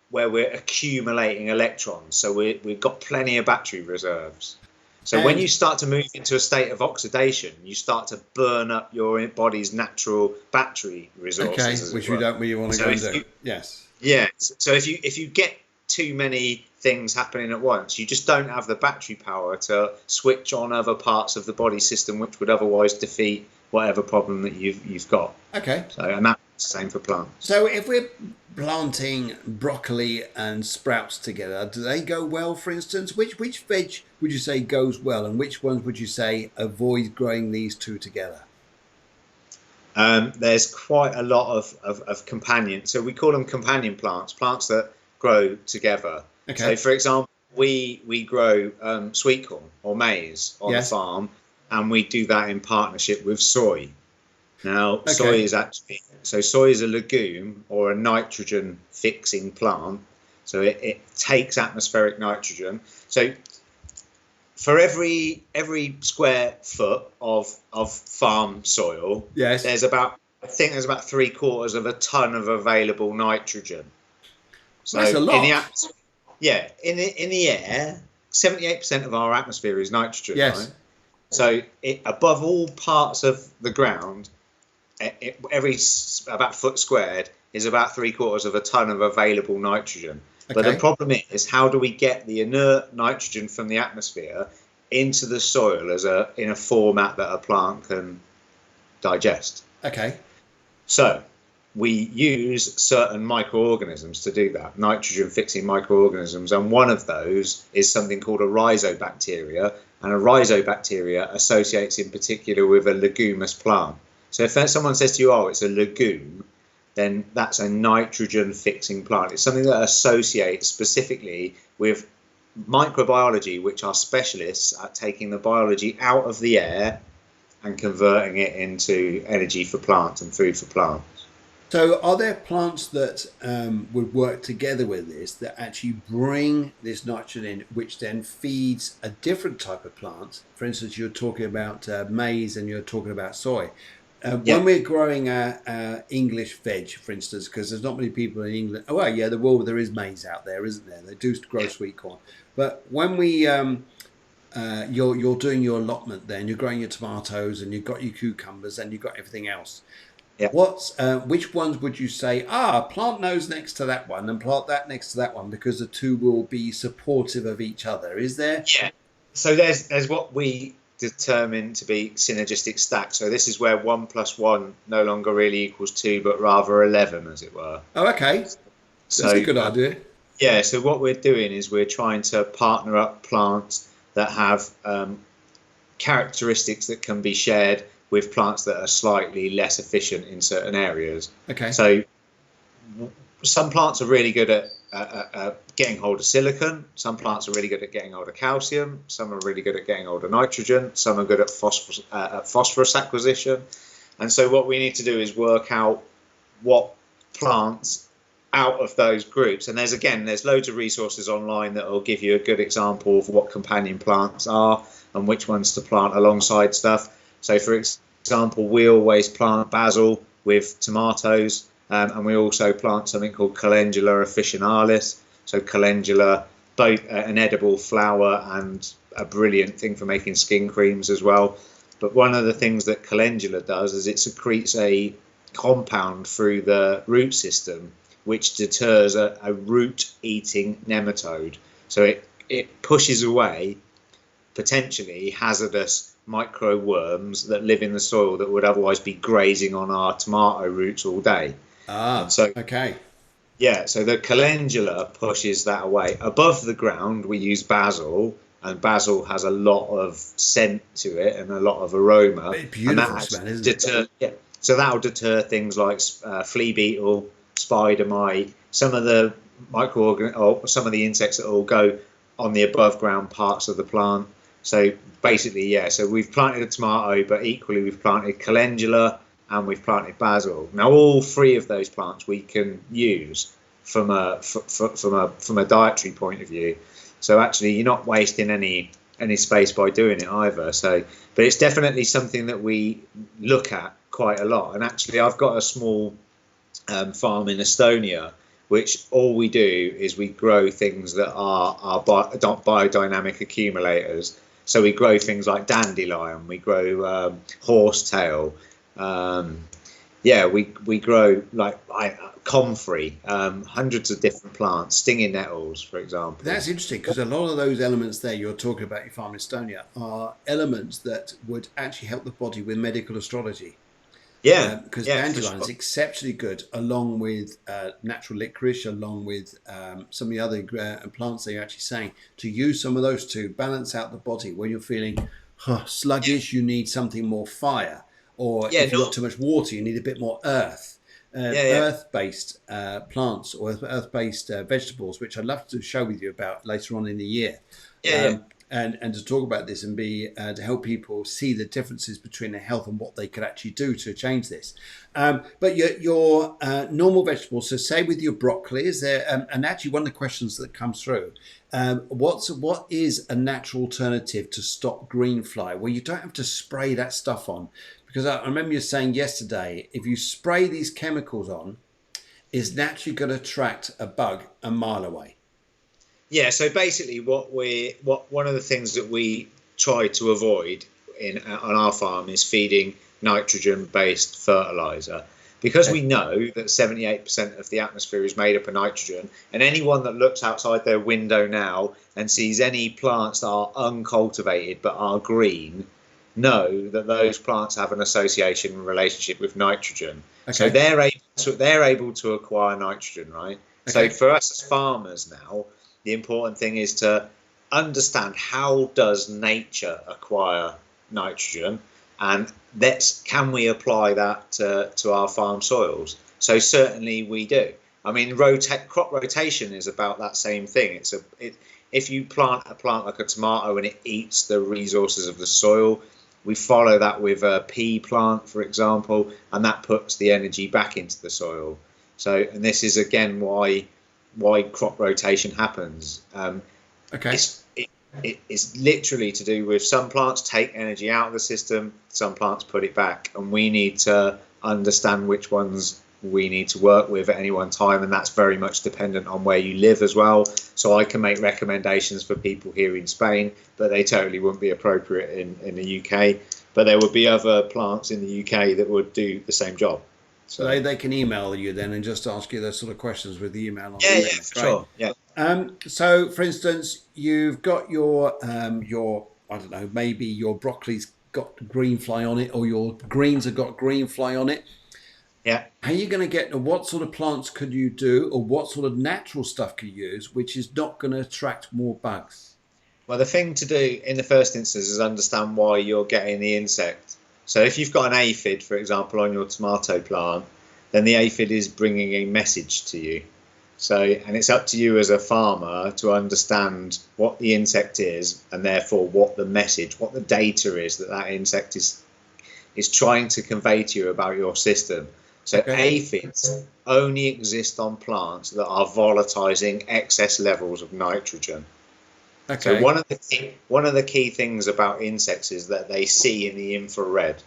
where we're accumulating electrons. So we've got plenty of battery reserves. So when you start to move into a state of oxidation, you start to burn up your body's natural battery resources. Okay, which we don't really want to go and do. Yes. Yeah. So if you get too many things happening at once, you just don't have the battery power to switch on other parts of the body system, which would otherwise defeat whatever problem that you've got. Okay. So, and that's the same for plants. So if we're planting broccoli and sprouts together, do they go well, for instance? Which veg would you say goes well, and which ones would you say avoid growing these two together? There's quite a lot of companion. So we call them companion plants that grow together. Okay. So, for example, we grow sweet corn or maize on the farm, and we do that in partnership with soy. Now, soy is a legume or a nitrogen fixing plant. So it takes atmospheric nitrogen. So for every square foot of farm soil, there's about 3/4 of a ton of available nitrogen. So that's a lot. In the air, 78% of our atmosphere is nitrogen. Yes. Right? So above all parts of the ground, every about foot squared is about 3/4 of a ton of available nitrogen. Okay. But the problem is, how do we get the inert nitrogen from the atmosphere into the soil in a format that a plant can digest? Okay. So we use certain microorganisms to do that, nitrogen fixing microorganisms, and one of those is something called a rhizobacteria, and a rhizobacteria associates in particular with a leguminous plant. So if someone says to you, oh, it's a legume, then that's a nitrogen fixing plant. It's something that associates specifically with microbiology, which are specialists at taking the biology out of the air and converting it into energy for plants and food for plants. So are there plants that would work together with this, that actually bring this nitrogen in, which then feeds a different type of plant? For instance, you're talking about maize and you're talking about soy. When we're growing English veg, for instance, because there's not many people in England. Oh, well, yeah, there is maize out there, isn't there? They do grow sweet corn. But when you're doing your allotment there, and you're growing your tomatoes, and you've got your cucumbers, and you've got everything else. Yeah. Which ones would you say, plant those next to that one and plant that next to that one, because the two will be supportive of each other? Is there? Yeah. So there's what we determine to be synergistic stacks. So this is where 1 + 1 no longer really equals 2, but rather 11, as it were. Oh, okay. That's a good idea. Yeah. So what we're doing is we're trying to partner up plants that have characteristics that can be shared with plants that are slightly less efficient in certain areas. Okay. So some plants are really good at getting hold of silicon. Some plants are really good at getting hold of calcium. Some are really good at getting hold of nitrogen. Some are good at phosphorus acquisition. And so what we need to do is work out what plants out of those groups. And there's loads of resources online that will give you a good example of what companion plants are and which ones to plant alongside stuff. So, for example, we always plant basil with tomatoes, and we also plant something called Calendula officinalis. So calendula, both an edible flower and a brilliant thing for making skin creams as well. But one of the things that calendula does is it secretes a compound through the root system, which deters a root-eating nematode. So it pushes away potentially hazardous micro-worms that live in the soil that would otherwise be grazing on our tomato roots all day. Okay. Yeah, so the calendula pushes that away. Above the ground, we use basil, and basil has a lot of scent to it and a lot of aroma. It's beautiful smell, isn't it? Yeah, so that'll deter things like flea beetle, spider mite, some of the some of the insects that will go on the above ground parts of the plant. So basically, so we've planted a tomato, but equally we've planted calendula and we've planted basil. Now, all three of those plants we can use from a dietary point of view. So actually, you're not wasting any any space by doing it either. So, but it's definitely something that we look at quite a lot. And actually, I've got a small farm in Estonia, which all we do is we grow things that are biodynamic accumulators. So we grow things like dandelion, we grow horsetail, we grow like comfrey, hundreds of different plants, stinging nettles, for example. That's interesting, because a lot of those elements there you're talking about, your farm in Estonia, are elements that would actually help the body with medical astrology. Because dandelion is exceptionally good, along with natural licorice, along with some of the other plants that you're actually saying, to use some of those to balance out the body. When you're feeling sluggish, you need something more fire. Or if you've got too much water, you need a bit more earth. Earth-based plants or earth-based vegetables, which I'd love to show with you about later on in the year. And to talk about this and be to help people see the differences between their health and what they could actually do to change this. But your normal vegetables, so say with your broccoli, is there, and actually one of the questions that comes through, what is a natural alternative to stop green fly? Well, you don't have to spray that stuff on, because I remember you saying yesterday, if you spray these chemicals on, it's naturally going to attract a bug a mile away. Yeah, so basically one of the things that we try to avoid on our farm is feeding nitrogen-based fertilizer, because we know that 78% of the atmosphere is made up of nitrogen, and anyone that looks outside their window now and sees any plants that are uncultivated but are green know that those plants have an association and relationship with nitrogen. So they're able to acquire nitrogen, right? So for us as farmers now, the important thing is to understand, how does nature acquire nitrogen, and can we apply that to our farm soils? So certainly we do. I mean, crop rotation is about that same thing. If you plant a plant like a tomato and it eats the resources of the soil, we follow that with a pea plant, for example, and that puts the energy back into the soil. So, and this is again why crop rotation happens. It's literally to do with some plants take energy out of the system, some plants put it back, and we need to understand which ones we need to work with at any one time, and that's very much dependent on where you live as well. So I can make recommendations for people here in Spain, but they totally wouldn't be appropriate in the UK. But there would be other plants in the UK that would do the same job. So they can email you then and just ask you those sort of questions with the email on. Sure. So, for instance, you've got your I don't know, maybe your broccoli's got green fly on it, or your greens have got green fly on it. Yeah. How are you going to get, what sort of plants could you do, or what sort of natural stuff could you use, which is not going to attract more bugs? Well, the thing to do in the first instance is understand why you're getting the insect. So if you've got an aphid, for example, on your tomato plant, then the aphid is bringing a message to you. So, and it's up to you as a farmer to understand what the insect is, and therefore what the message, what the data is that insect is trying to convey to you about your system. So aphids only exist on plants that are volatilizing excess levels of nitrogen. So one of the key things about insects is that they see in the infrared.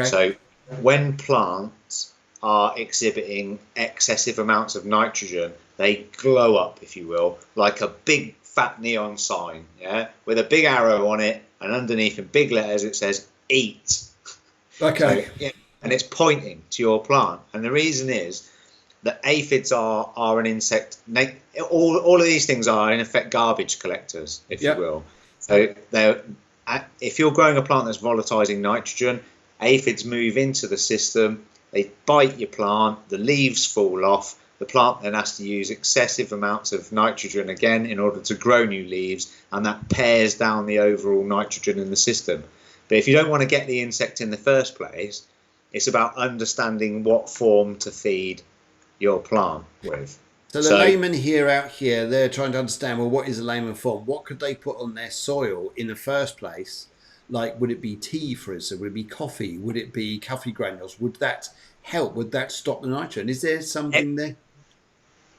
So when plants are exhibiting excessive amounts of nitrogen, they glow up, if you will, like a big fat neon sign, with a big arrow on it, and underneath in big letters it says "eat." And it's pointing to your plant. And the reason is that aphids are an insect. All of these things are in effect garbage collectors, if you will. So if you're growing a plant that's volatilizing nitrogen, aphids move into the system, they bite your plant, the leaves fall off, the plant then has to use excessive amounts of nitrogen again in order to grow new leaves, and that pares down the overall nitrogen in the system. But if you don't want to get the insect in the first place, it's about understanding what form to feed your plant with. So the layman out here, they're trying to understand, well, what is a layman form? What could they put on their soil in the first place? Like, would it be tea, for instance? Would it be coffee? Would it be coffee granules? Would that help? Would that stop the nitrogen? Is there something there?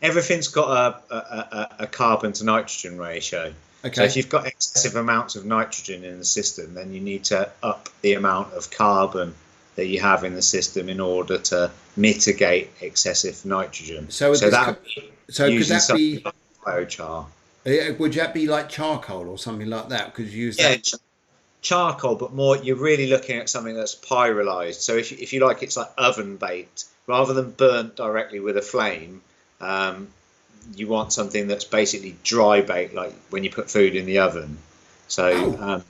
Everything's got a carbon to nitrogen ratio. So Okay. if you've got excessive amounts of nitrogen in the system, then you need to up the amount of carbon that you have in the system in order to mitigate excessive nitrogen. So So this that could, would be so could using that something be? like biochar. Would that be like charcoal or something like that? Could you use Yeah, that? charcoal, but more you're really looking at something that's pyrolyzed. So if you like, it's like oven baked rather than burnt directly with a flame. Um, you want something that's basically dry baked, like when you put food in the oven. So Oh,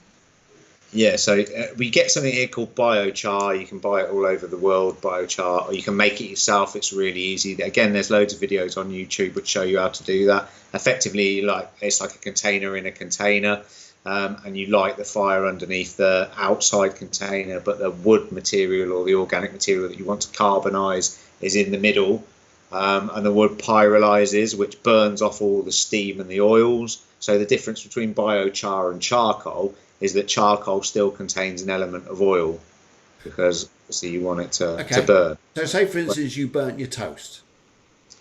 yeah, so we get something here called biochar. You can buy it all over the world, biochar, or you can make it yourself. It's really easy. Again, there's loads of videos on YouTube which show you how to do that. Effectively, like it's like a container in a container, and you light the fire underneath the outside container, but the wood material or the organic material that you want to carbonize is in the middle, and the wood pyrolyzes, which burns off all the steam and the oils. So the difference between biochar and charcoal is that charcoal still contains an element of oil because obviously you want it to okay. burn. So say for instance you burnt your toast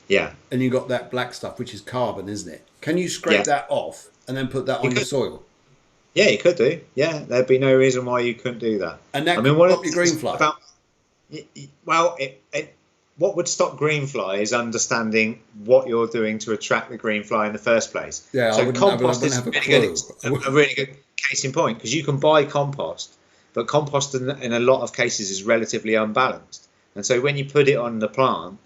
Yeah, and you got that black stuff, which is carbon, isn't it? Can you yeah, scrape that off and then put that you on your could. soil? Yeah, you could do. Yeah, there'd be no reason why you couldn't do that. And I that could mean, one of stop the your green things fly. about well, what would stop green fly is understanding what you're doing to attract the green fly in the first place. Yeah, So I compost wouldn't is have a really good. clue. It's a really good case in point because you can buy compost, but compost in a lot of cases is relatively unbalanced. And so when you put it on the plant,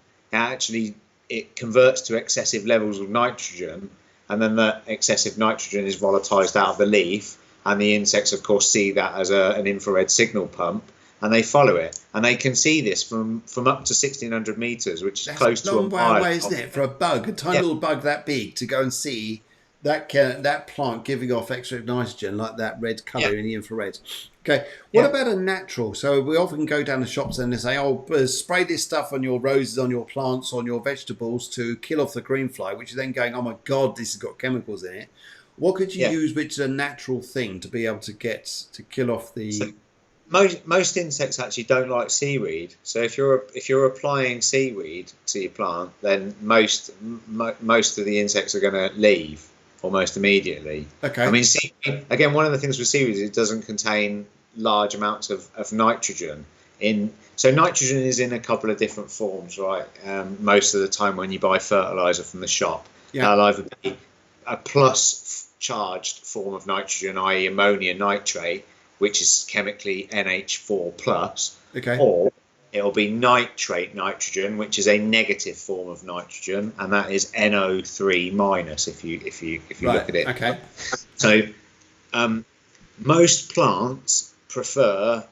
it converts to excessive levels of nitrogen, and then the excessive nitrogen is volatilized out of the leaf, and the insects, of course, see that as an infrared signal pump, and they follow it, and they can see this from up to 1,600 meters, which is That's a close to a long way mile. away, isn't it, for a bug, a tiny Yeah, little bug that big, to go and see that plant giving off extra nitrogen like that red yeah, colour in the infrared. Okay, what yeah. about a natural? So we often go down the shops and they say, "Oh, spray this stuff on your roses, on your plants, on your vegetables to kill off the green fly," which is then going, "Oh my God, this has got chemicals in it." What could you Yeah. use, which is a natural thing to be able to get to kill off So the? most insects actually don't like seaweed. So if you're applying seaweed to your plant, then most of the insects are going to leave almost immediately. I Okay, mean, seaweed, again, one of the things with seaweed is it doesn't contain large amounts of nitrogen. So nitrogen is in a couple of different forms, right? Most of the time when you buy fertilizer from the shop, yeah, that'll either be a plus charged form of nitrogen, i.e. ammonia nitrate, which is chemically NH4 plus, okay, or it'll be nitrate nitrogen, which is a negative form of nitrogen, and that is NO3 minus if you right, look at it. okay, So most plants prefer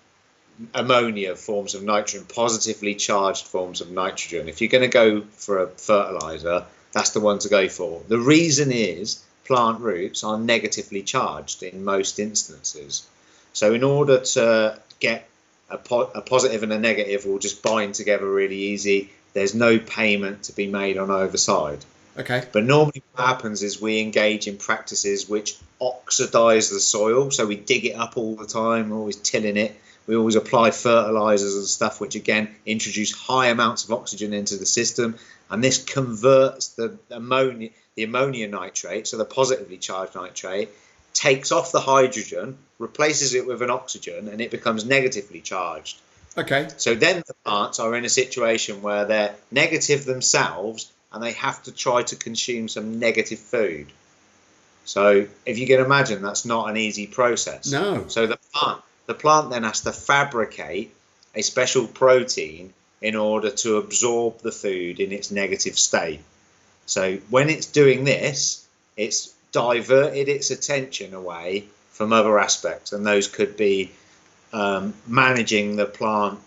ammonia forms of nitrogen, positively charged forms of nitrogen. If you're going to go for a fertilizer, that's the one to go for. The reason is plant roots are negatively charged in most instances. So in order to get a positive and a negative will just bind together really easy. There's no payment to be made on either side. okay, But normally what happens is we engage in practices which oxidize the soil. So we dig it up all the time, we're always tilling it. We always apply fertilizers and stuff, which again introduce high amounts of oxygen into the system. And this converts the ammonia nitrate, so the positively charged nitrate, takes off the hydrogen, replaces it with an oxygen, and it becomes negatively charged. okay. So then the plants are in a situation where they're negative themselves and they have to try to consume some negative food. So if you can imagine, that's not an easy process. No, So the plant then has to fabricate a special protein in order to absorb the food in its negative state. So when it's doing this, it's diverted its attention away from other aspects, and those could be managing the plant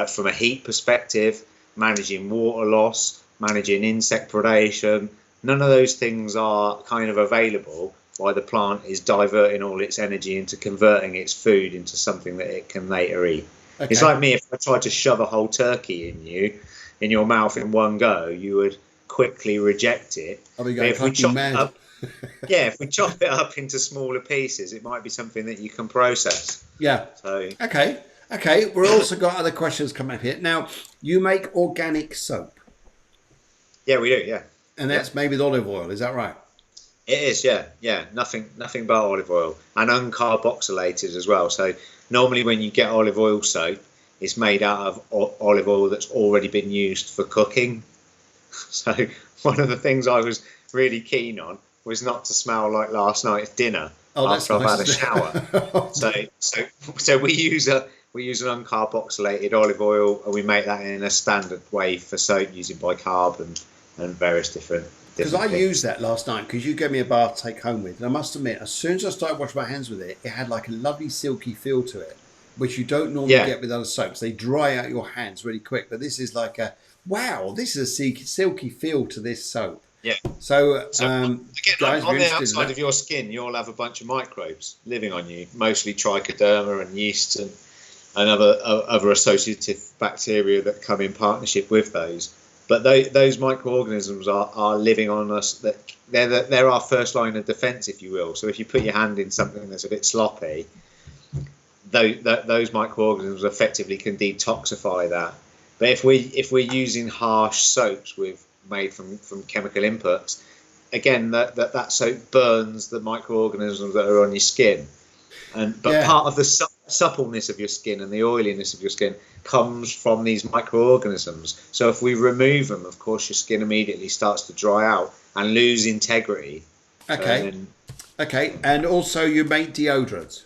from a heat perspective, managing water loss, managing insect predation. None of those things are kind of available while the plant is diverting all its energy into converting its food into something that it can later eat. okay. It's like me, if I tried to shove a whole turkey in your mouth in one go, you would quickly reject it. I'll be But going if we fucking chop it mad. up, yeah, if we chop it up into smaller pieces, it might be something that you can process. Yeah. So Okay. Okay. We've also got other questions coming up here. Now, you make organic soap, yeah, we do. Yeah, and yeah, that's made with olive oil. Is that right? It is, yeah. Nothing but olive oil and uncarboxylated as well. So normally when you get olive oil soap, it's made out of olive oil that's already been used for cooking. So one of the things I was really keen on was not to smell like last night's dinner Oh, that's after I've had a nice. shower. So we use an uncarboxylated olive oil, and we make that in a standard way for soap using bicarb and various different Because I things. used that last night because you gave me a bath to take home with. And I must admit, as soon as I started washing my hands with it, it had like a lovely silky feel to it, which you don't normally Yeah, get with other soaps. They dry out your hands really quick. But this is like a, wow, this is a silky feel to this soap. yeah. So, So again, guys, if on you're the interested in outside that, of your skin, you'll have a bunch of microbes living on you, mostly trichoderma and yeast and other associative bacteria that come in partnership with those. But those microorganisms are living on us. That they're our first line of defence, if you will. So if you put your hand in something that's a bit sloppy, those microorganisms effectively can detoxify that. But if we're using harsh soaps made from chemical inputs, again that soap burns the microorganisms that are on your skin. But yeah, part of the suppleness of your skin and the oiliness of your skin comes from these microorganisms. So if we remove them, of course, your skin immediately starts to dry out and lose integrity. okay, And okay. And also, you make deodorants.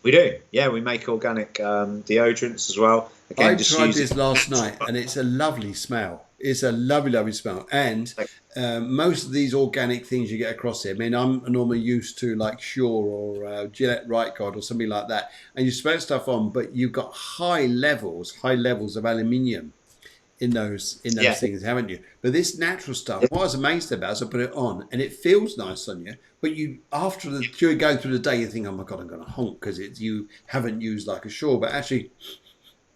we do, yeah, we make organic deodorants as well. I Again, just tried using this last night, natural. and it's a lovely smell. It's a lovely, lovely smell. And Like, most of these organic things you get across here, I mean, I'm normally used to like Sure or Gillette Right Guard or something like that, and you spray stuff on, but you've got high levels of aluminium in yeah, those things, haven't you? But this natural stuff, what I was amazed about is I put it on, and it feels nice on you. But you, during going through the day, you think, oh my god, I'm going to honk because you haven't used like a Sure, but actually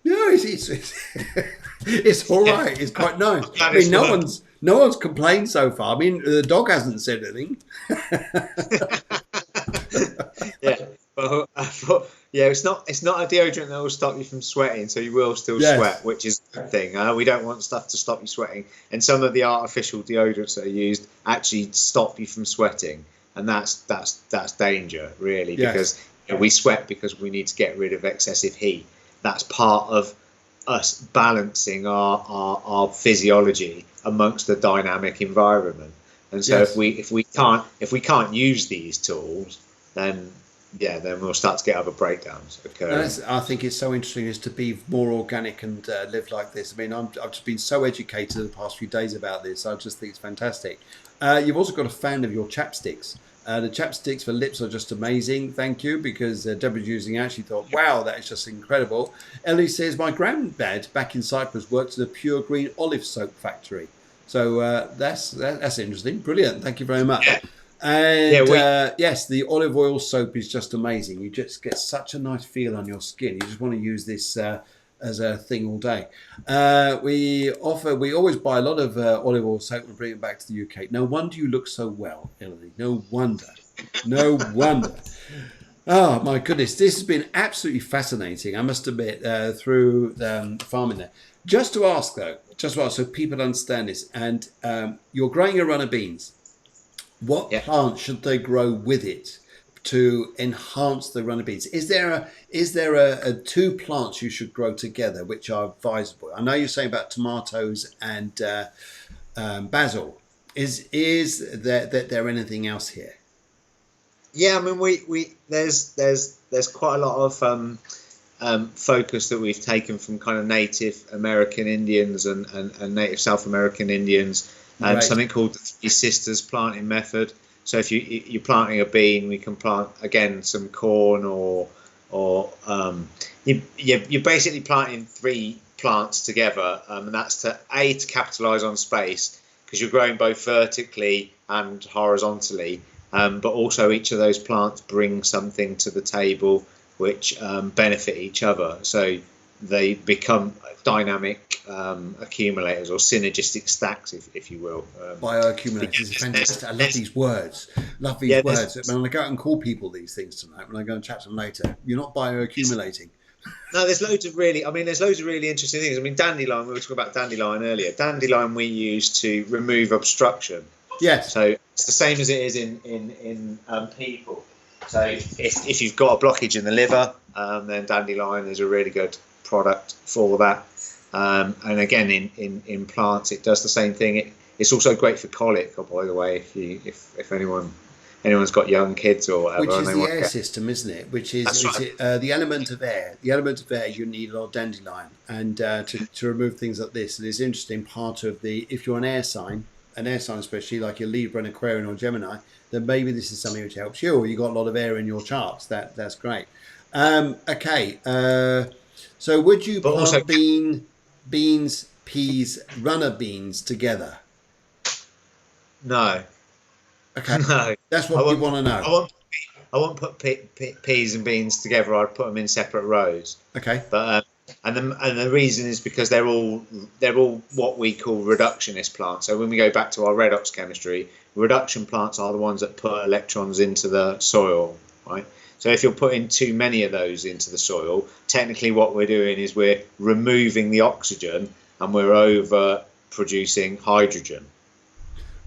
no, it's all yeah. right. It's quite nice. I'm I glad mean, it's worked. no one's complained so far. I mean, the dog hasn't said anything. Yeah, but yeah, it's not a deodorant that will stop you from sweating, so you will still Yes, sweat, which is a good thing. We don't want stuff to stop you sweating, and some of the artificial deodorants that are used actually stop you from sweating, and that's danger really, yes, because we sweat because we need to get rid of excessive heat. That's part of us balancing our physiology amongst the dynamic environment. And so yes. if we can't use these tools, then then we'll start to get other breakdowns occurring. I think it's so interesting is to be more organic and live like this. I mean, I've just been so educated the past few days about this. I just think it's fantastic. You've also got a fan of your chapsticks. The chapsticks for lips are just amazing. Thank you, because Deborah's using it. She thought, wow, that is just incredible. Ellie says, my granddad back in Cyprus worked in a pure green olive soap factory. So that's interesting. Brilliant. Thank you very much. Yeah, yeah, And yes, the olive oil soap is just amazing. You just get such a nice feel on your skin. You just want to use this as a thing all day. We always buy a lot of olive oil soap and bring it back to the UK. No wonder you look so well, Elodie. No wonder. No wonder. Oh my goodness, this has been absolutely fascinating. I must admit, through farming there. Just to ask though, so people understand this, and you're growing a run of beans. What yeah. plants should they grow with it to enhance the runner beans? Is there a two plants you should grow together which are advisable? I know you're saying about tomatoes and basil. Is there anything else here? Yeah, I mean, we there's quite a lot of focus that we've taken from kind of Native American Indians and Native South American Indians, Right. something called the Three Sisters planting method. So if you're planting a bean, we can plant again some corn you're basically planting three plants together, and that's to capitalize on space, because you're growing both vertically and horizontally, but also each of those plants bring something to the table which benefit each other. So they become dynamic accumulators or synergistic stacks, if you will. Bioaccumulators is fantastic. I love these words. Love these Yeah, words. When I go out and call people these things tonight, when I go and chat to them later, you're not bioaccumulating. no, there's loads of really interesting things. I mean, dandelion, we were talking about dandelion earlier. Dandelion we use to remove obstruction. Yes. So it's the same as it is in people. So if you've got a blockage in the liver, then dandelion is a really good product for that. And again, in plants, it does the same thing. It's also great for colic, by the way, if anyone's got young kids or whatever. Which is and they the want air to get, system, isn't it? Which is that's right. the element of air. The element of air, you need a lot of dandelion. And to remove things like this, it is interesting part of if you're an air sign especially like your Libra and Aquarian or Gemini, then maybe this is something which helps you, or you got a lot of air in your charts. That's great. Okay. So would you But also, plant beans, peas, runner beans together? no, Okay. no. That's I what we won't. want to know. I won't put peas and beans together. I'd put them in separate rows. Okay. But and the reason is because they're all what we call reductionist plants. So when we go back to our redox chemistry, reduction plants are the ones that put electrons into the soil, right? So if you're putting too many of those into the soil, technically what we're doing is we're removing the oxygen and we're over producing hydrogen.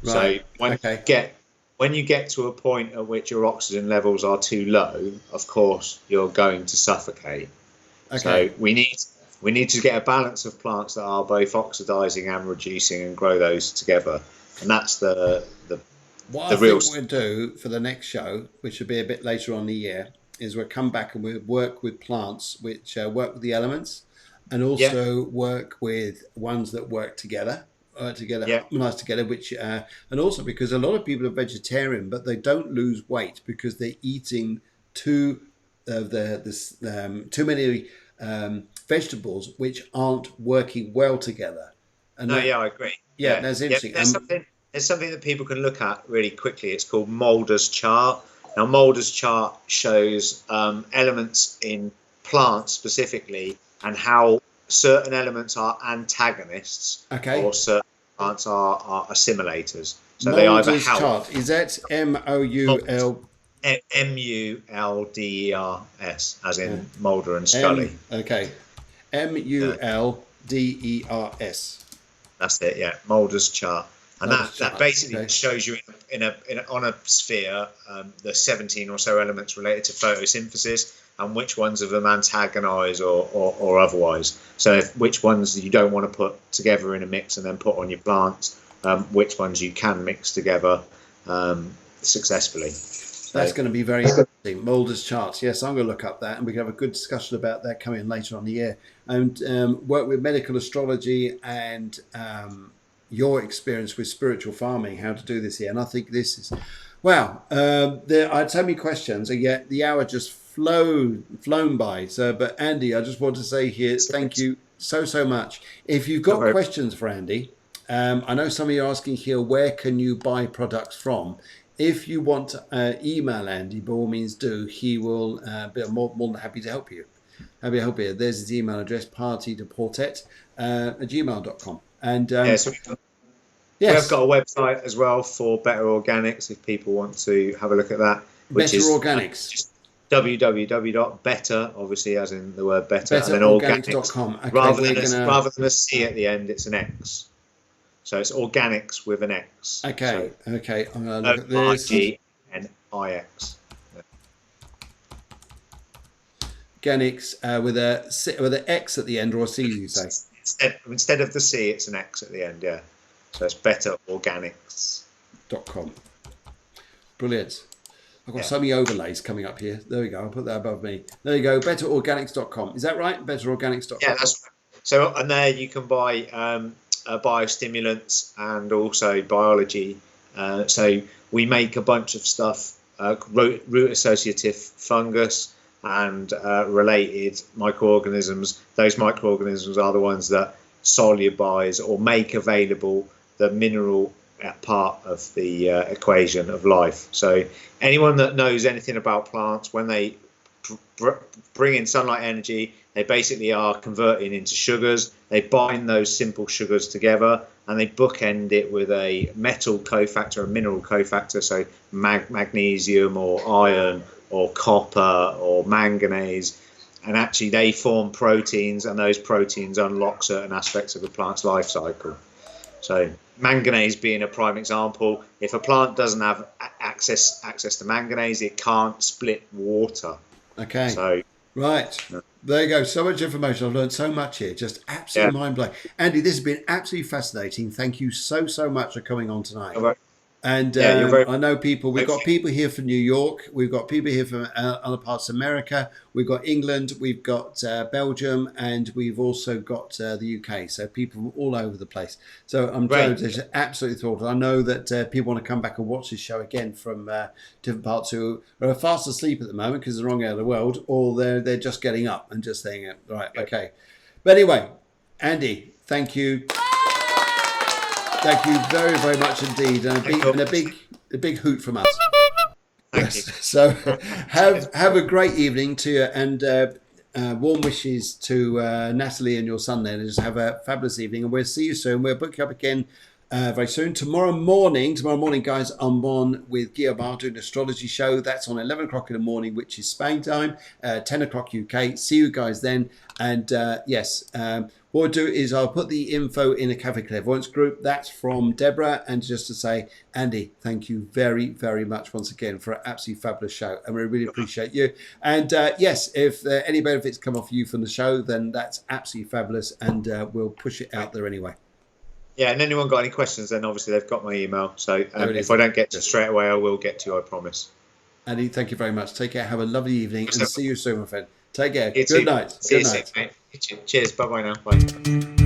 Right. So when you get to a point at which your oxygen levels are too low, of course you're going to suffocate. Okay. So we need to get a balance of plants that are both oxidizing and reducing, and grow those together. And that's the What the I real. think we'll do for the next show, which will be a bit later on in the year, is we'll come back and we'll work with plants which work with the elements, and Yeah, also work with ones that work together, yeah, harmonize together. Which and also because a lot of people are vegetarian, but they don't lose weight because they're eating too too many vegetables which aren't working well together. And no, that, yeah, I agree. yeah, Yeah, that's yeah. interesting. There's something that people can look at really quickly. It's called Mulder's chart. Now, Mulder's chart shows elements in plants specifically, and how certain elements are antagonists, Okay. or certain plants are assimilators. So they either Mulder's help. chart. Is that MOUL? Mulders, as Uh, in Mulder and Scully. Okay. Yeah, Mulders. that's it. Yeah, Mulder's chart, and Mulder's that chart. basically Okay. shows you on a sphere the 17 or so elements related to photosynthesis, and which ones of them antagonize or otherwise. So which ones you don't want to put together in a mix and then put on your plants, which ones you can mix together successfully. That's going to be very interesting. Mulder's charts. Yes, I'm going to look up that, and we can have a good discussion about that coming later on in the year. And work with medical astrology and your experience with spiritual farming, how to do this here. And I think this is, wow. There are so many questions, and yet the hour just flown by. So, but Andy, I just want to say here, thank you so much. If you've got questions for Andy, I know some of you are asking here, where can you buy products from? If you want to email Andy, by all means do. He will be more than happy to help you. Happy to help you. There's his email address, partydeportet@gmail.com. And So we have got a website as well for Better Organics if people want to have a look at that. Which Better is Organics. Just www.better, obviously as in the word better, and then Betterorganics.com. Okay, rather than a C at the end, it's an X. So it's organics with an X. Okay, so okay. I'm going to look at this. ORGANIX. Organics with an X at the end or a C, you say? Instead of the C, it's an X at the end, yeah. So it's betterorganics.com. Brilliant. I've got so many overlays coming up here. There we go. I'll put that above me. There you go. Betterorganics.com. Is that right? Betterorganics.com. Yeah, that's right. So and there you can buy biostimulants and also biology. So we make a bunch of stuff, root associative fungus and related microorganisms. Those microorganisms are the ones that solubilize or make available the mineral part of the equation of life. So anyone that knows anything about plants, when they bring in sunlight energy, they basically are converting into sugars. They bind those simple sugars together and they bookend it with a metal cofactor, a mineral cofactor, so magnesium or iron or copper or manganese. And actually they form proteins, and those proteins unlock certain aspects of the plant's life cycle. So manganese being a prime example. If a plant doesn't have access to manganese, it can't split water. Okay. So right. There you go. So much information. I've learned so much here. Just absolutely mind-blowing. Andy, this has been absolutely fascinating. Thank you so much for coming on tonight. And I know people, we've got people here from New York. We've got people here from other parts of America. We've got England. We've got Belgium. And we've also got the UK. So people from all over the place. So I'm just absolutely thrilled. I know that people want to come back and watch this show again from different parts who are fast asleep at the moment because they're wrong out of the world, or they're just getting up and just saying, right, okay. But anyway, Andy, thank you. Thank you very, very much indeed, and a big hoot from us. Thank you. So have a great evening to you, and warm wishes to Natalie and your son there. And just have a fabulous evening, and we'll see you soon. We'll book you up again very soon. Tomorrow morning, guys, I'm on with Guillaume doing an astrology show. That's on 11 o'clock in the morning, which is Spain time, 10 o'clock UK. See you guys then. And yes, what I'll do is I'll put the info in a Cafe Clairvoyance group. That's from Deborah. And just to say, Andy, thank you very, very much once again for an absolutely fabulous show. And we really appreciate you. And yes, if any benefits come off you from the show, then that's absolutely fabulous. And we'll push it out there anyway. Yeah, and anyone got any questions, then obviously they've got my email. So if I don't get to straight away, I will get to you, I promise. Andy, thank you very much. Take care. Have a lovely evening and see you soon, my friend. Take care. Good night. Good night. Cheers. Bye-bye now. Bye.